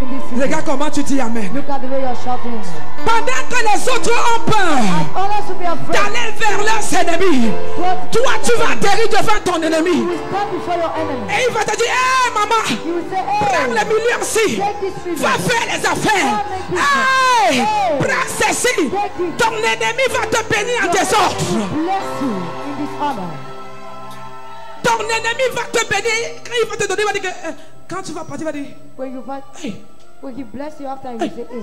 In this season. Regarde comment tu dis Amen. Look at the way you're shouting. Pendant que les autres ont peur As others will be afraid, d'aller vers leurs ennemis, toi tu vas atterrir devant ton you ennemi. will stand before your enemy. Et il va te dire, hé maman, You will say, prends les hey, millions-ci, take this million. va faire les affaires. Hey, prends ceci. Ton ennemi va te bénir en Your désordre. enemy will bless you in dishonor. Ton ennemi va te bénir. Quand il va te donner, il va dire que quand tu vas partir, il va dire, hey, When he bless you after, he will say, hey,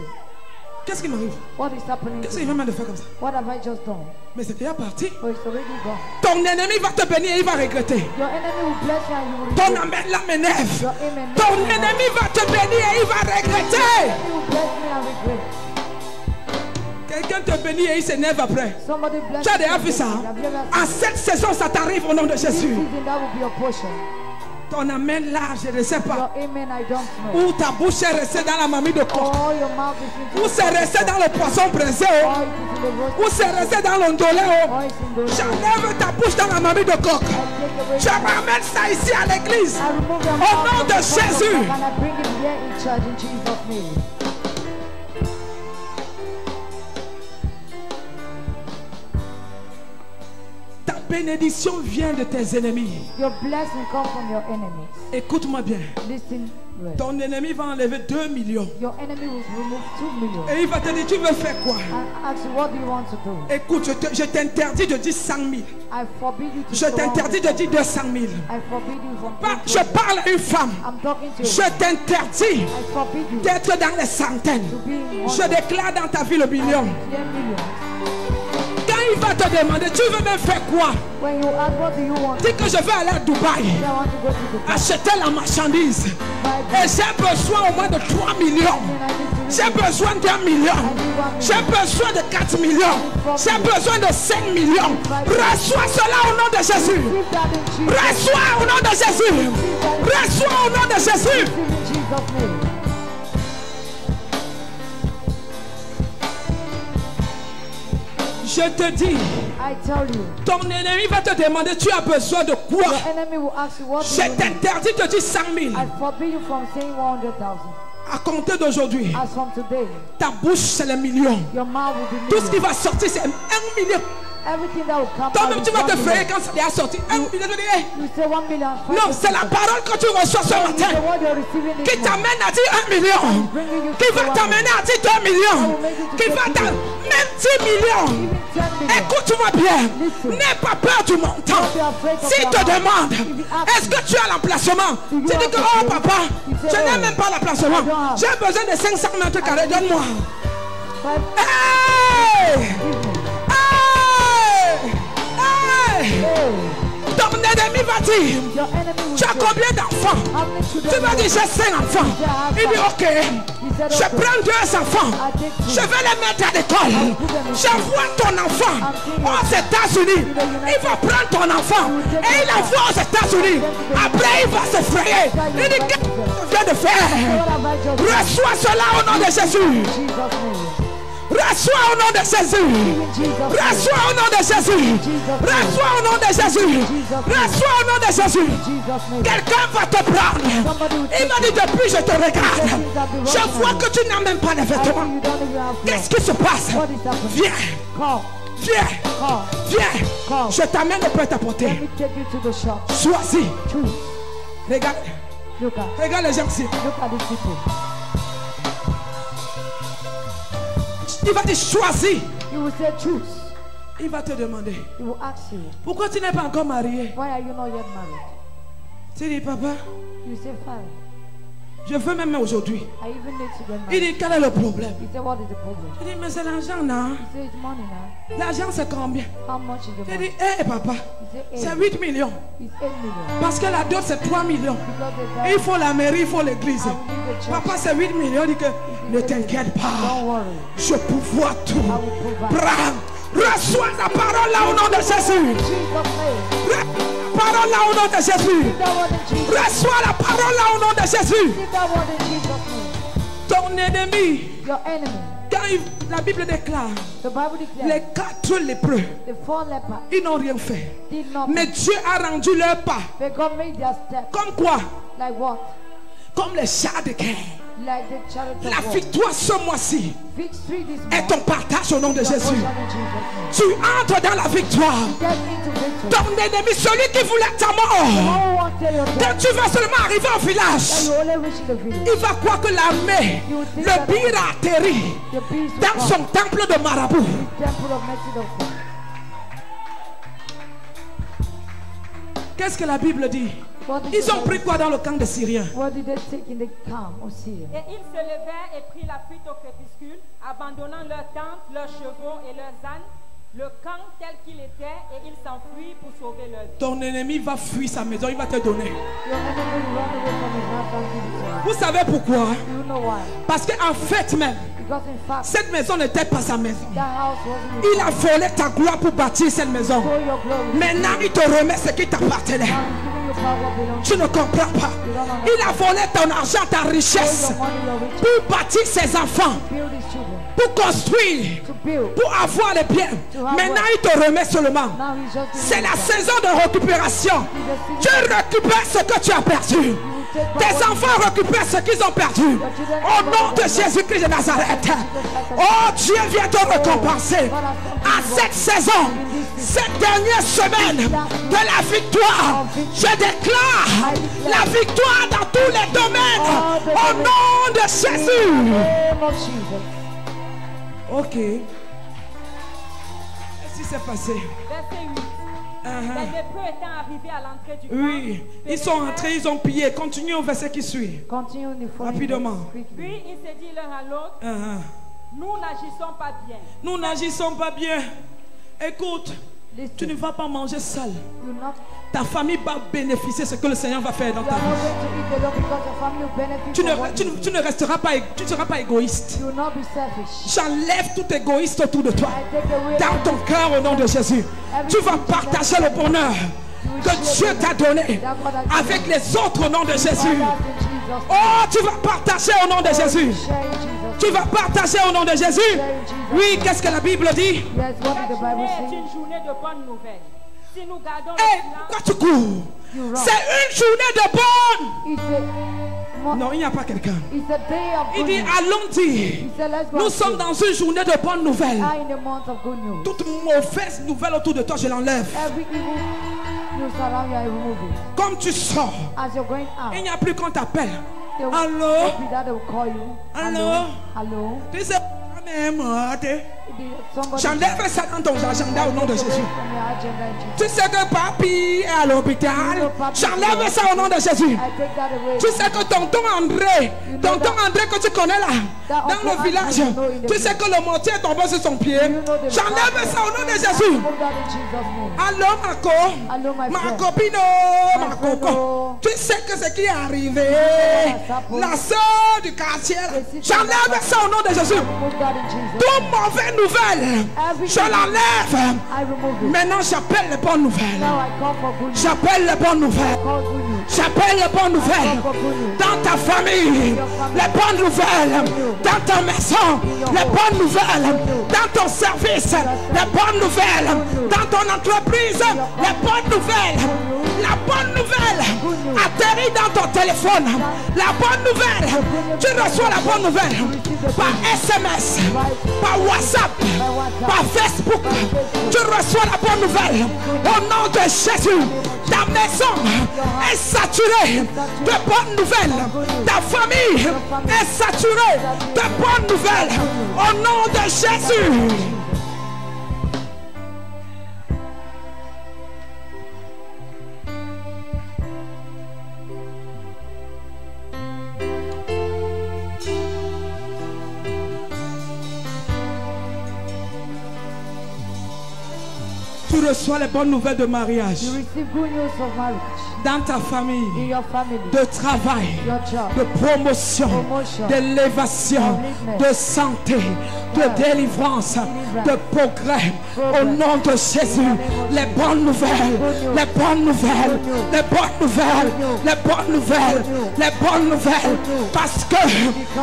qu'est-ce qui m'arrive? what is happening Qu'est-ce to qu'il me? vient de faire comme ça? What have I just done? Mais c'est déjà parti. Oh, it's already gone. Ton ennemi va te bénir et il va regretter. Your enemy will bless you and you will Ton regret. âme m'énerve. Your amen. Ton ennemi va te bénir et il va regretter. He will bless me and regret. Quelqu'un te bénit et il s'énerve après. Somebody bless Tu as déjà you. vu ça? Have you ever En seen cette saison, ça t'arrive au nom de this Jésus. season? That will be your portion. Ton amen là, je ne sais Your pas. amen, I don't know. Où ta bouche est restée dans la mamie de coq. Oh, your mouth is into Où c'est resté dans le poisson pressé. Oh, Oh. it is in the roast. Où c'est resté dans l'ondolé. Oh, Oh. it's in the J'enlève ta bouche dans la mamie de coq. I take away Je ramène ça ici à l'église. I remove your Au mouth nom from de the front of Jésus. the book and I bring it here in church in Jesus' name. Ta bénédiction vient de tes ennemis. Your blessing comes from your enemies. Écoute-moi bien. Listen well. Ton ennemi va enlever 2 millions. Your enemy will remove 2 million Et il va te dire, tu veux faire quoi? and ask you, what do you want to do? Écoute, je t'interdis de dire 100 000. I forbid you to Je say t'interdis de 100,000. dire 200 000. I forbid you from Je saying parle à une femme. I'm talking to Je you. t'interdis I forbid you d'être dans les centaines. to be in Je 100. déclare dans ta vie le million. 10 million. Quand il va te demander, tu veux même faire quoi? When you ask what do you want, Dis que je vais aller à Dubaï, say I want to go to the acheter la marchandise. Et j'ai besoin au moins de 3 millions. J'ai besoin d'1 million. J'ai besoin de 4 millions. J'ai besoin de 5 millions. Reçois cela au nom de Jésus. Receive that in Jesus' Reçois au nom de Jésus. Reçois au nom de Jésus. Receive in Jesus' name. Je te dis, I tell you, ton ennemi va te demander, tu as besoin de quoi? your enemy will ask you what do Je you need. t'interdis de dire 100 000. I forbid you from saying 100,000. À compter d'aujourd'hui, As from today, ta bouche c'est le million. your mouth will be Tout ce qui million. va sortir c'est 1 million. Everything that will come out Toi-même is tu vas 1 te million. frayer quand ça est sorti. 1 million. Tu vas dire, hey. You say 1 million. Non, c'est la parole que tu reçois ce It's matin the word you're receiving this qui morning. t'amène à dire 1 million. Bringing you Qui to va 1 t'amener à dire 2 millions. Qui va t'amener même 10 millions. Even 10 million. Écoute-moi bien. N'aie pas peur du montant. S'il te demande, est-ce que tu as l'emplacement? Tu dis que, oh papa, je n'ai même pas l'emplacement. J'ai besoin de 500 mètres carrés, donne-moi. Hey! Hey! Hey! Ton ennemi va dire, Your enemy will tu as say, combien d'enfants? how many children Tu vas dire, j'ai 5 enfants. Il dit, ok, je prends 2 enfants. Je vais les mettre à l'école. J'envoie ton enfant aux États-Unis. Il va prendre ton enfant et il l'envoie aux États-Unis. Après, il va se frayer. Il dit, qu'est-ce que tu viens de faire? What have I just done? Reçois cela au nom de Jésus. In Jesus' name. Reçois au nom de Jésus. In Jesus' name. Reçois au nom de Jésus. Reçois au nom de Jésus. Reçois au nom de Jésus. In Jesus' name. Quelqu'un va te prendre. Il m'a dit depuis je te regarde. Je vois que tu n'as même pas de I vêtements. see you don't even have Qu'est-ce clothes. qui se passe? What is happening? Viens, Come, viens, come. viens. Je t'amène le prêt-à-porter. Let me take you to the shop. Choisis. Choose. Regarde, Look at. regarde les gens ici. Look at these people. Il va te choisir. He will say choose. Il va te demander, He will ask you, pourquoi tu n'es pas encore marié? why are you not yet married? Tu dis, papa, You say fine. je veux même aujourd'hui. I even need to get Il married. dit, quel est le problème? He said, what is the problem? Je dis, mais c'est l'argent, non? He said, it's money now. L'argent, c'est combien? How much is the Je money? dis, hé papa, He said, c'est 8. 8 millions. It's 8 million. Parce que la dot, c'est 3 millions. Because they Et il died. faut la mairie, il faut l'église. I will need the church. Papa, c'est 8 millions. Il dit que ne t'inquiète pas. Don't worry. Je pourvois tout. I will provide. Prends. Reçois la parole là au nom de Jésus. In Jesus' name. Reçois la parole là au nom de Jésus. Receive that word in Jesus' name. Reçois la parole là au nom de Jésus. Receive that word in Jesus' name. Ton ennemi, Your enemy. quand la Bible déclare, The Bible declares les 4 lépreux, the 4 lepers ils n'ont rien fait. did not. Mais Dieu a rendu leur pas. But God made their step. Comme quoi? Like what? Comme les chars de guerre. Like the chariot of La war. victoire ce mois-ci Victory this est month. ton partage au nom de Your Jésus. portion in Jesus' name. Tu entres dans la victoire. Get into victory. Ton ennemi, celui qui voulait ta mort, No one tell your quand death. tu vas seulement arriver au That village, you only reach the village. il va croire que l'armée, le pire a atterri The peace dans of son God. temple de marabout. Temple of mercy of God. Qu'est-ce que la Bible dit? What did, Ils the ont pris Bible- quoi dans le camp des Syriens? what did they take in the camp of Syria? Et ils se levèrent et prirent la fuite au crépuscule, abandonnant leurs tentes, leurs chevaux et leurs ânes, le camp tel qu'il était, et ils s'enfuirent pour sauver leur vie. Ton ennemi va fuir sa maison, il va te donner. Your enemy will run away from his house and give it to you. Vous savez pourquoi? Do you know why? Parce qu'en fait même, Because in fact, Cette maison n'était pas sa maison. that house wasn't Il a volé ta gloire pour bâtir cette maison. for your glory. Maintenant, il te remet ce qui t'appartenait. Now he's giving you power what belongs Tu ne comprends pas. Il a volé ton argent, ta to richesse, your money, your riches, pour bâtir ses enfants, build his children, pour construire, to build. pour avoir les biens. Maintenant, il te remet seulement. Now he's just giving C'est you la back. saison de récupération. Tu récupères ce que tu as perdu. Tes enfants récupèrent ce qu'ils ont perdu. Au nom de Jésus-Christ de Nazareth. Oh, Dieu vient te récompenser. À cette saison, cette dernière semaine de la victoire, je déclare la victoire dans tous les domaines. Au nom de Jésus. Name of Jesus. Ok. Qu'est-ce qui s'est passé? Verset 8. Les lépreux étant arrivés à l'entrée du camp, Oui, ils sont entrés, ils ont pillé. Continue au verset qui suit. Continue the following Rapidement. verse quickly. puis ils se disent l'un à l'autre, nous n'agissons pas bien. Nous n'agissons pas bien. Écoute, tu ne Listen, vas pas manger seul. you not, Ta famille va bénéficier de ce que le Seigneur va faire dans you ta are not vie. going to eat alone because your family will benefit Tu from what you do. ne resteras pas, tu ne seras pas égoïste. You will not be selfish. J'enlève tout égoïste autour de toi. I take away Dans ton cœur au nom de Jésus. Tu vas partager le bonheur que Dieu t'a donné avec les autres au nom de Jésus. others in Jesus' Oh, tu vas partager au nom de Jésus. Share in Jesus' Tu vas partager au nom de Jésus. Oui, qu'est-ce que la Bible dit? Yes, what did Cette the Bible journée est say? une journée de bonnes nouvelles. Si nous gardons Hé, le pourquoi silence, tu cours? You run. C'est une journée de bonne. It's a, Non, il n'y a pas quelqu'un. it's a day of Il good dit, news. allons dire. He said, let's go Nous and sommes sing. dans une journée de bonnes nouvelles. Are in the month of good news. Toute mauvaise nouvelle autour de toi, je l'enlève. Every evil news around you, I remove it. Comme tu sors, As you're going out, il n'y a plus qu'on t'appelle. they will, Allô? maybe that they will call you. Allô? Hello? Tu sais, Somebody j'enlève ça dans ton agenda au nom de take away Jésus. from your agenda in Jesus. Tu sais que papi est à l'hôpital. J'enlève ça au nom de Jésus. I take that away. Tu sais que tonton André que tu connais là, dans le village, tu sais que le mortier est tombé sur son pied. J'enlève ça au nom de Jésus. Remove that in Jesus' name. Allô, Marco? Hello, my Ma friend. copine, ma coco. Tu sais que ce qui est arrivé, la soeur du quartier, j'enlève ça au nom de Jésus. Remove that in Jesus' Toute name. mauvaise nouvelle, je l'enlève. I remove it. Maintenant, j'appelle les bonnes nouvelles. Now I call for good news. J'appelle les bonnes nouvelles. Call good news. J'appelle les bonnes nouvelles dans ta famille, les bonnes nouvelles dans ta maison, les bonnes nouvelles dans ton service, les bonnes nouvelles dans ton entreprise, les bonnes nouvelles. La bonne nouvelle atterrit dans ton téléphone. La bonne nouvelle, tu reçois la bonne nouvelle par SMS, par WhatsApp, par Facebook. Tu reçois la bonne nouvelle au nom de Jésus. Ta maison est saturée de bonnes nouvelles. Ta famille est saturée de bonnes nouvelles au nom de Jésus. Tu reçois les bonnes nouvelles de mariage You receive good news of marriage dans ta in famille, your family, de travail, your job, de promotion, Promotion. d'élévation, Upliftment. de santé, de délivrance, de progrès. Au nom de Jésus, les bonnes nouvelles, les bonnes nouvelles, les bonnes nouvelles, les bonnes nouvelles, les bonnes nouvelles. Parce que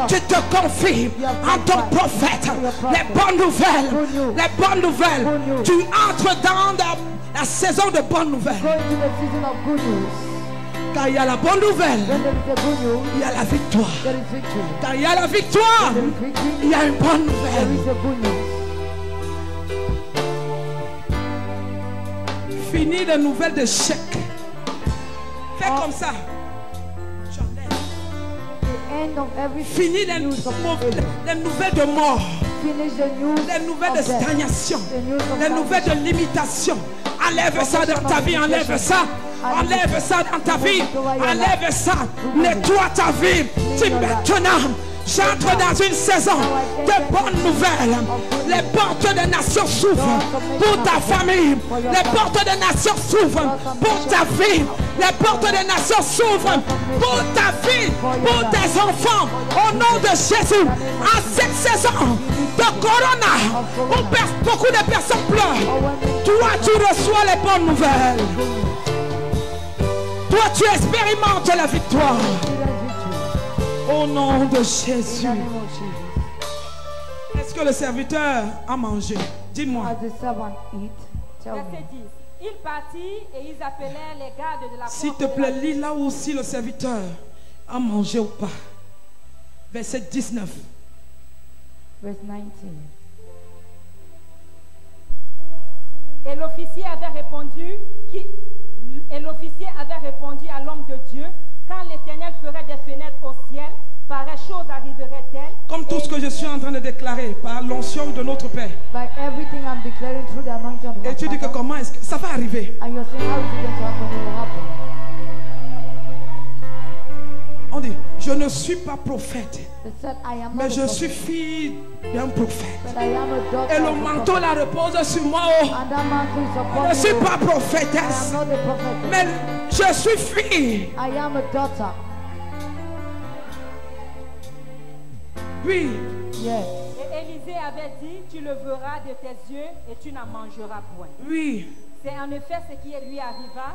tu te confies en ton prophète. Les bonnes nouvelles, les bonnes nouvelles. Tu entres dans la saison de bonnes nouvelles. Go into the season of good news. Car il y a la bonne nouvelle, When there is a good news, il y a la victoire. there is victory. Car il y a la victoire, There is victory, il y a une bonne there nouvelle. is a good news. Fini les nouvelles de chèque. Fais comme ça. The end of every Fini les news of failure. nouvelles de mort. Finish the news Les nouvelles de of death. stagnation. The news of Les nouvelles de limitation. Enlève ça dans ta vie. Enlève ça. Enlève ça dans ta vie. Enlève ça. Nettoie ta vie. Si maintenant J'entre dans une saison de bonnes nouvelles. Les portes des nations s'ouvrent pour ta famille. Les portes des nations s'ouvrent pour ta vie. Les portes des nations s'ouvrent pour ta vie, pour tes enfants. Au nom de Jésus, en cette saison de Corona, où beaucoup de personnes pleurent, toi tu reçois les bonnes nouvelles. Toi tu expérimentes la victoire. Au nom de Jésus. Est-ce que le serviteur a mangé? Dis-moi. Verset 10. Ils partirent et ils appelèrent les gardes de la porte. S'il te plaît, lis là aussi le serviteur a mangé ou pas. Verset 19. Verse 19. Et l'officier avait répondu à l'homme de Dieu, quand l'Éternel ferait des fenêtres au ciel, pareille chose arriverait-elle? Comme tout ce que je suis en train de déclarer par l'onction de notre Père. By everything I'm declaring through the anointing of Et my tu dis que Father. comment est-ce que ça va arriver? And you're saying, how is it going to happen? It will happen. On dit, je ne suis pas prophète, They said, I am mais not je a suis prophet, fille d'un prophète. but I am a daughter Et le of a manteau prophet. la repose sur moi. Oh. And that mantle is upon Je ne suis me. pas I am prophétesse, not a prophet, mais je suis fille. I am a daughter. Oui, Yes. Et Élisée avait dit, tu le verras de tes yeux et tu n'en mangeras point. oui. C'est en effet ce qui lui arriva.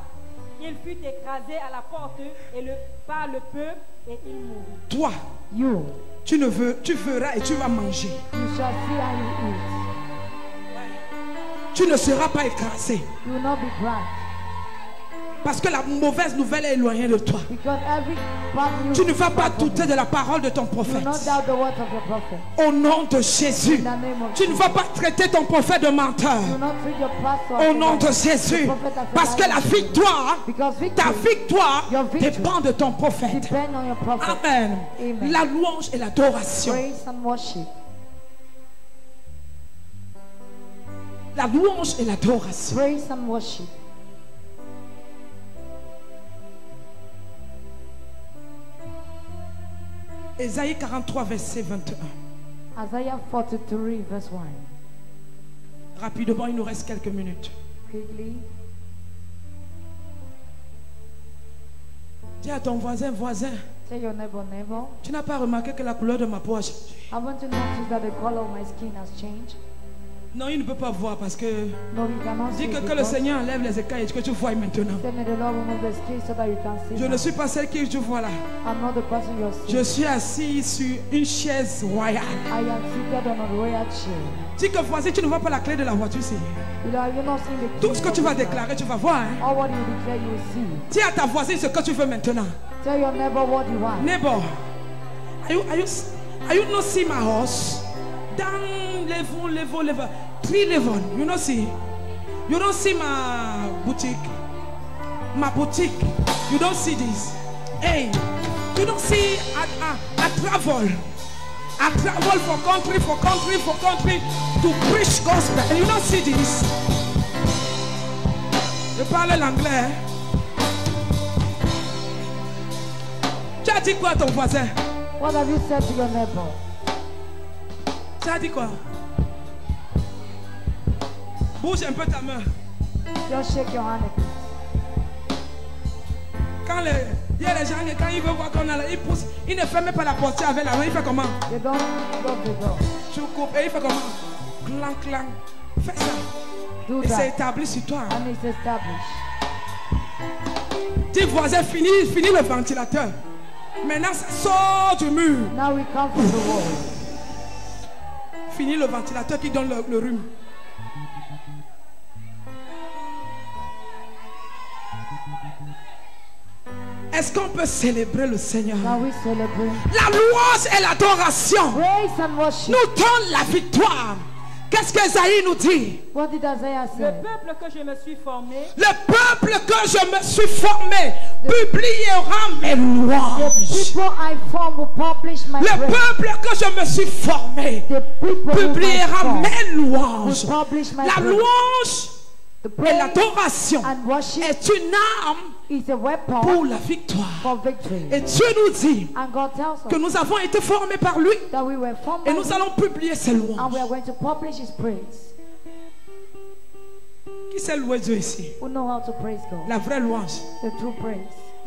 Il fut écrasé à la porte par le peuple et il mourut. Toi, You tu verras et tu vas manger. shall see and you eat. Tu ne seras pas écrasé. You will not be blind. Parce que la mauvaise nouvelle est éloignée de toi. Because every bad news Tu ne vas is pas far from douter you. de la parole de ton Do prophète. not doubt the word of your prophet. Au nom de Jésus. In the name of Tu ne vas pas traiter ton prophète de menteur. Do not treat your pastor Au as nom a de liar. Jésus. The prophet as a Parce que liar. la victoire, Because ta victory victoire Your victory dépend de ton prophète. depend on your prophet. Amen. Amen. La louange et l'adoration. Praise and worship. La louange et l'adoration. Praise and worship. Ésaïe 43, verset 21. Isaiah 43 verse 1. Rapidement, il nous reste quelques minutes. Quickly. Dis à ton voisin, Tell your neighbor, tu n'as pas remarqué que la couleur de ma peau a changé? haven't you noticed that the color of my skin has changed? Non, il ne peut pas voir parce que... No, you cannot see Dis que it le because- Seigneur enlève les écailles et que tu vois maintenant. Say, may the Lord remove the skin so that you can see Je ne now. suis pas celle que tu vois là. I'm not the person you're seeing. Je suis assis sur une chaise royale. I am seated on a royal chair. Dis que voisin, tu ne vois pas la clé de la voiture ici. You know, you're not seeing the Tout ce que key tu of vas the car. déclarer, tu vas voir. Hein? All what you declare, you will see. Dis à ta voisine ce que tu veux maintenant. Tell your neighbor what you want. Neighbor, are you not see my horse? Down level, 3 level. You don't see? You don't see my boutique? My boutique. You don't see this? Hey, you don't see I travel. I travel for country to preach gospel. And you don't see this? Je parle l'anglais. Tu as dit quoi à ton voisin? What have you said to your neighbor? Tu as dit quoi? Bouge un peu ta main. Just shake your hand a bit. Quand il y a les gens, quand ils veulent voir qu'on a, ils poussent. Ils ne ferment pas la portière avec la main. Il fait comment? They don't lock the door. Tu coupes et il fait comment? Clang, clang. Fais ça. Do Et c'est that. établi sur toi. And it's established. Dis voisin, finis le ventilateur. Maintenant, ça sort du mur. Now we come from the wall. Finis le ventilateur qui donne le rhume. Est-ce qu'on peut célébrer le Seigneur? Now we celebrate. La louange et l'adoration Praise and worship. nous donnent la victoire. Qu'est-ce qu'Esaïe nous dit? What did Isaiah Le say? peuple que je me suis formé, Le peuple que je me suis formé publiera mes The louanges. people I form will publish my Le praise. peuple que je me suis formé The people whom I publiera form mes will louanges. publish my La praise. louange The Et praise l'adoration and worship est une arme is a weapon pour la victoire. for victory. Et Dieu nous dit And God tells que us nous avons été formés par lui that we were formed et by nous Him, allons publier ses and louanges. we are going to publish His praise. Qui sait louer Dieu ici? Who know how to praise God? La vraie louange. The true praise.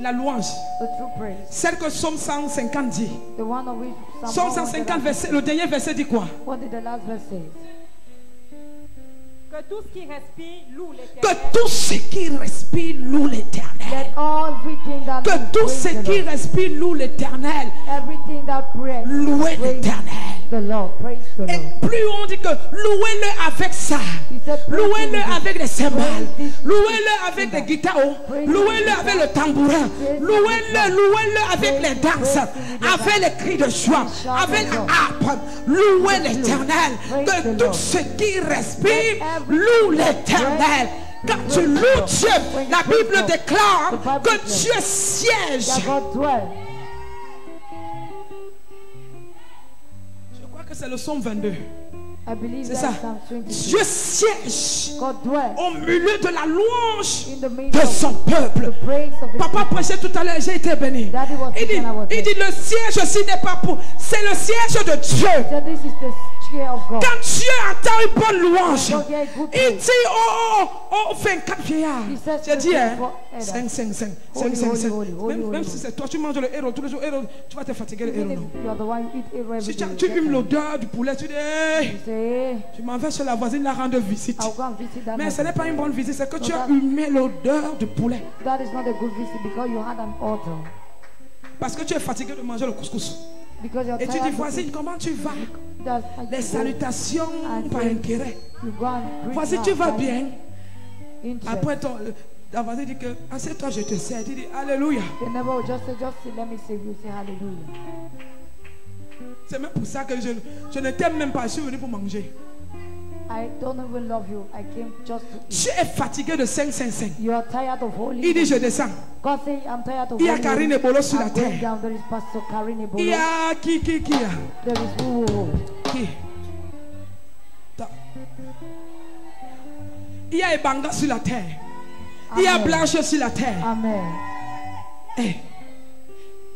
La louange. The true praise. Celle que Psaume 150 dit. The one of which Psaume 150, verset, le dernier verset dit quoi? What did the last verse say? Que tout ce qui respire loue l'Éternel. Que tout ce qui respire loue l'Éternel. Let everything that Que lives tout praise ce the qui Lord. respire loue l'Éternel. Everything that breathes Louez praise l'Éternel. the Lord. Praise the Et Lord. plus on dit que louez-le avec ça, He said, praise louez-le him with avec des cymbales, praise this- louez-le avec des guitares, louez-le avec le tambourin, louez-le avec les danses, avec les cris de joie, avec la harpe. Louez l'Éternel. Que tout ce qui respire loue l'Éternel. Quand tu loues Dieu, la Bible déclare que Dieu siège. that God dwells. Je crois que c'est le psaume 22. I believe C'est that ça. Psalm 22. Dieu siège God dwells au milieu de la louange in the midst de of son peuple. the praise of His Papa people. prêchait tout à l'heure, j'ai été béni. Daddy was Il teaching our dit le siège aussi n'est pas pour, c'est le siège de Dieu. So this is the chair of God. Quand Dieu entend une bonne louange, God hear good il praise. dit oh 24 vieillards. He says J'ai dit hein, 24 5. Holy, holy, holy, Même holy. si c'est toi, tu manges le héros tous les jours, héros, tu vas te fatiguer le Even héros. if you are the one who eat every Si day, tu you humes get l'odeur du poulet, tu dis hey, you say, hey, tu m'en vas chez la voisine la rendre visite. I'll go and visit that. Mais ce n'est pas une bonne visite, c'est que tu as that- humé l'odeur du poulet. That is not a good visit because you had an altar. Parce que tu es fatigué de manger le couscous. Because you're Et tu tired dis, of voisine, eating. comment tu vas? That's- Les salutations par intérêt. You go and greet Voisine, her tu vas by bien? interest. Après, ta voisine dit que, assieds-toi, je te sers. Tu dis, Alléluia. The neighbor will just say, let me save you. Say hallelujah. C'est même pour ça que je ne t'aime même pas, je suis venu pour manger. I don't even love you. I came just to eat. Tu es fatigué de 5. You are tired of holy. Il dit, je descends. God say, I'm tired of Il y a holy. Karine Ebolo sur la I'm going terre. down. There is Pastor Karine Ebolo. Il y a qui a? There is who. Qui? Il y a Ebanga sur la terre. Il y a Amen. Blanche sur la terre. Amen. Eh.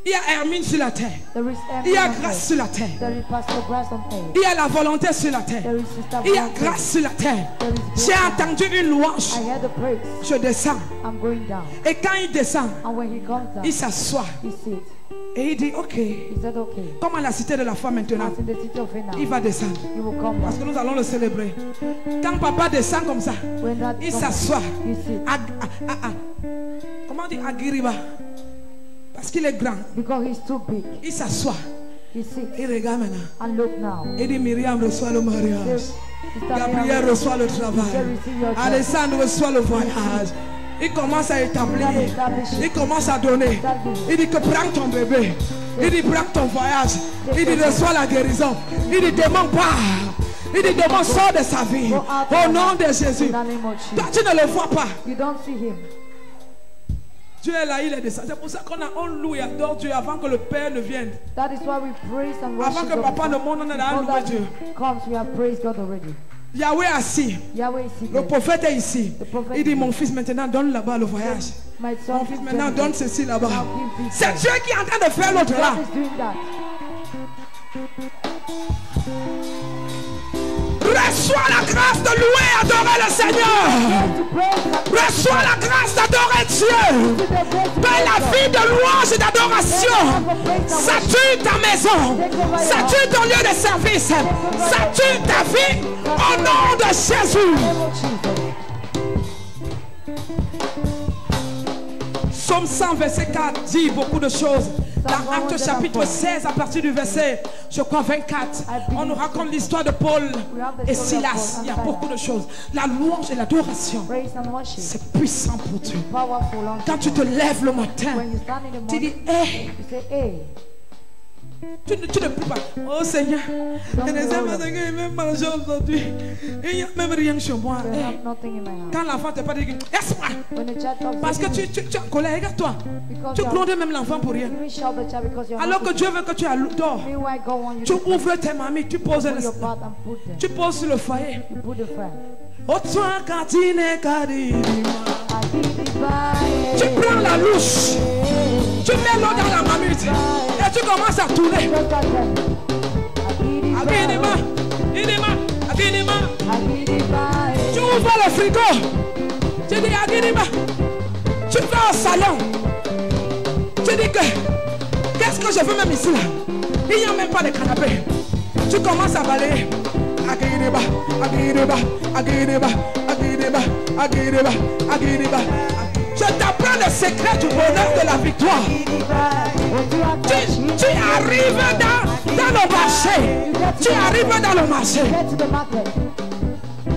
Il y a Hermine sur la terre. There is Il y a Emily on Grâce earth. sur la terre. There is Pastor Grace on earth. Il y a la volonté sur la terre. There is Sister Il y a Blanche. grâce sur la terre. There is J'ai grace. entendu une louange. I heard the praise. Je descends. I'm going down. Et quand il descend, And when he comes down, il s'assoit. he sits. Et il dit, ok. He said, okay. Comme à la cité de la foi maintenant, As in the city of Ena, il va descendre. he will come Parce down. que nous allons le célébrer. Quand papa descend comme ça, When that il comes, s'assoit. he sits. Comment on dit Agiriba? Parce qu'il est grand. Because he's too big. Il s'assoit. He sits. Il regarde maintenant. And look now. Il dit, Myriam reçoit le mariage. Sister Gabriel Miriam, reçoit le travail. receive your job. Alessandro reçoit le voyage. Il commence à établir. Il commence à donner. Il dit que prends ton bébé. Il dit prends ton voyage. Il dit reçois la guérison. Il dit demande pas. Il dit demande sort de sa vie. Au nom de Jésus. In the name of Toi Jesus. tu ne le vois pas. You don't see him. Dieu est là, il est descendu. C'est pour ça qu'on loue et adore Dieu avant que le Père ne vienne. That is why we praise and worship Avant que God. papa ne monte, on est là à Before louer that Dieu. comes, we have praised God already. Yahweh assis. Yahweh is Le seated. prophète est ici. The prophet Il dit is mon fils maintenant donne là-bas le voyage. My son, Mon fils give maintenant them donne this. ceci là-bas. Now give this. C'est Dieu qui est en train de faire l'autre là. God is doing that. Reçois la grâce de louer et adorer le Seigneur. To praise and Reçois la grâce d'adorer Dieu. to the praise to Paix la vie de louange et d'adoration. Sature ta maison. Sature ton lieu de service. Sature ta vie au nom de Jésus. Psaume 100, verset 4 dit beaucoup de choses. Dans Actes chapitre 16, à partir du verset, je crois 24, on nous raconte l'histoire de Paul et Silas. Il y a beaucoup de choses. La louange et l'adoration, praise and worship. c'est puissant pour Dieu. Powerful unto Quand tu te God. lèves le matin, When you stand in the tu morning, dis, hé, you say, hey, tu ne pries pas. Oh Seigneur, il y a des hommes qui même manger aujourd'hui. Il n'y a même rien chez moi. there's Hey, nothing in my house. quand l'enfant te parle, il dit, laisse-moi. When the child comes, Parce que tu es en colère, regarde-toi. because Tu you are- grondes même l'enfant pour rien. you will shout the child because you're Alors que not Dieu veut que tu dors. Meanwhile, God wants you Tu to ouvres tes mamies, tu poses, put your pot and put them. tu poses sur le foyer. You put the fire. Otwa katine kadima. Tu prends la louche, tu mets l'eau dans la marmite et tu commences à tourner. Aginima, Aginima, Aginima. Tu ouvres le frigo. Tu dis Aginima. Tu vas au salon. Tu dis que qu'est-ce que je veux même ici là? Il n'y a même pas de canapé. Tu commences à balayer. Aginima, Aginima, Aginima, Aginima, Aginima, Aginima. Je t'apprends le secret du bonheur de la victoire. Tu arrives dans le marché. Tu arrives dans le marché.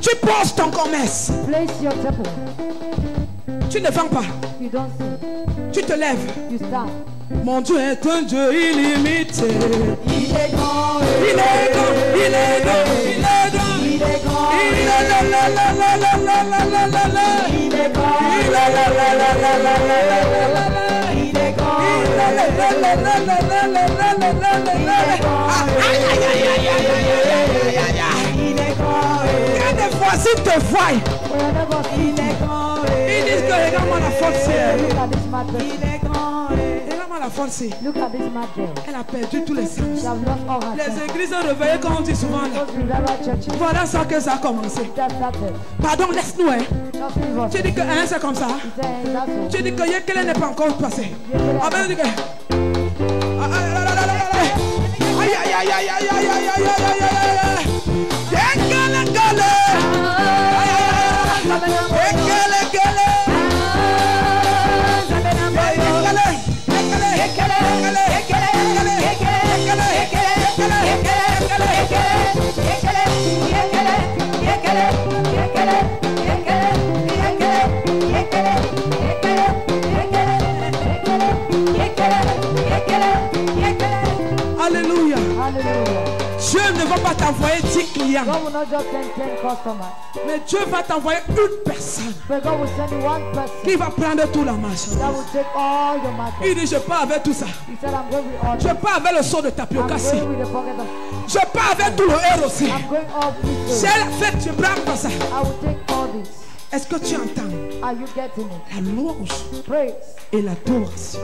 Tu poses ton commerce. Tu ne vends pas. Tu te lèves. Mon Dieu est un Dieu illimité. Il est grand. Il est grand. Il est grand. Il est grand. Il est grand. Il est la la la la la la la la la la. Il est grand. Il est la la la la la la la la la. Il est grand. Il est la la la la la la la la la la. Aïe aïe aïe aïe aïe aïe aïe aïe aïe. Il est grand. Quand des voisins te voient, il est grand. Ils disent que regarde-moi la force. Il est grand. La force. Elle a perdu tous les sens. Les églises réveillées comme on dit souvent là. Voilà ça que ça a commencé. Pardon, laisse-nous hein. Tu dis que hein, c'est comme ça. Tu dis que Yekele n'est pas encore passé. Ah ben tu dis que aïe aïe aïe aïe aïe aïe aïe aïe aïe Yekele kele Yekele kele Alléluia. Dieu ne va pas t'envoyer 10 clients. Mais Dieu va t'envoyer une personne qui va prendre tout la marche. Il dit je pars avec tout ça. Je pars avec le seau de tapioca. Je pars avec tout le air aussi. C'est la fête, je prends pas ça. Est-ce que tu entends? La louange et l'adoration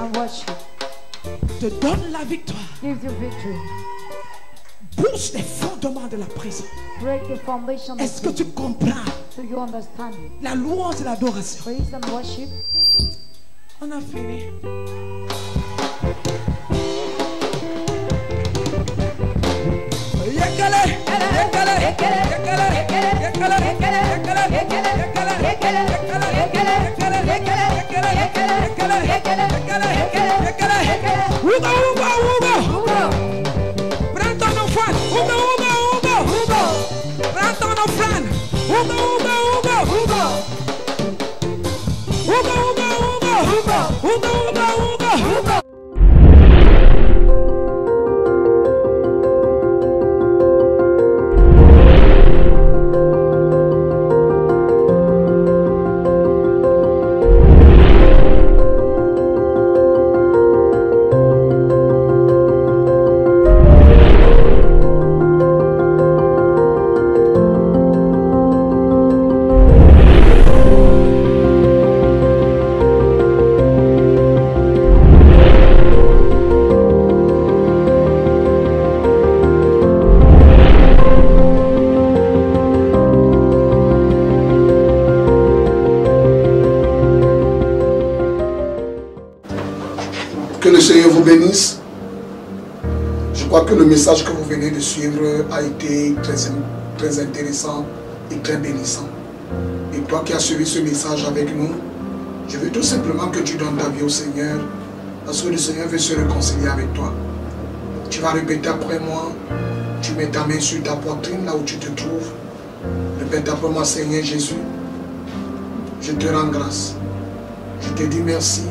te donne la victoire. Bouge les fondements de la prison. Est-ce que tu comprends? La louange et l'adoration. On a fini. Prends ton offrande. Prends ton offrande. Que le Seigneur vous bénisse. Je crois que le message que vous venez de suivre a été très intéressant et très bénissant. Et toi qui as suivi ce message avec nous, je veux tout simplement que tu donnes ta vie au Seigneur, parce que le Seigneur veut se réconcilier avec toi. Tu vas répéter après moi, tu mets ta main sur ta poitrine, là où tu te trouves. Répète après moi, Seigneur Jésus, je te rends grâce. Je te dis merci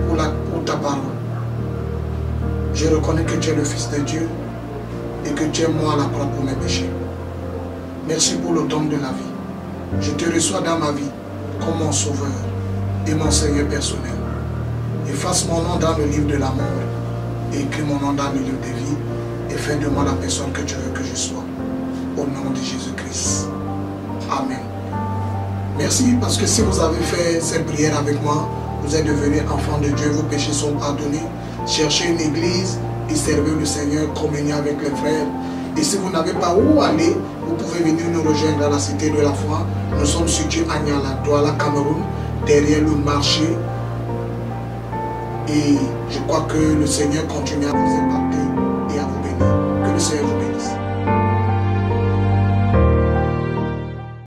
pour ta parole. Je reconnais que tu es le Fils de Dieu et que tu es moi à la croix pour mes péchés. Merci pour le don de la vie. Je te reçois dans ma vie comme mon sauveur et mon Seigneur personnel. Efface mon nom dans le livre de la mort et écris mon nom dans le livre de vie et fais de moi la personne que tu veux que je sois. Au nom de Jésus-Christ. Amen. Merci parce que si vous avez fait cette prière avec moi, vous êtes devenus enfants de Dieu, vos péchés sont pardonnés. Cherchez une église et servez le Seigneur, communiez avec les frères. Et si vous n'avez pas où aller, vous pouvez venir nous rejoindre à la Cité de la Foi. Nous sommes situés à Niala, Douala, Cameroun, derrière le marché. Et je crois que le Seigneur continue à vous impacter et à vous bénir. Que le Seigneur vous bénisse.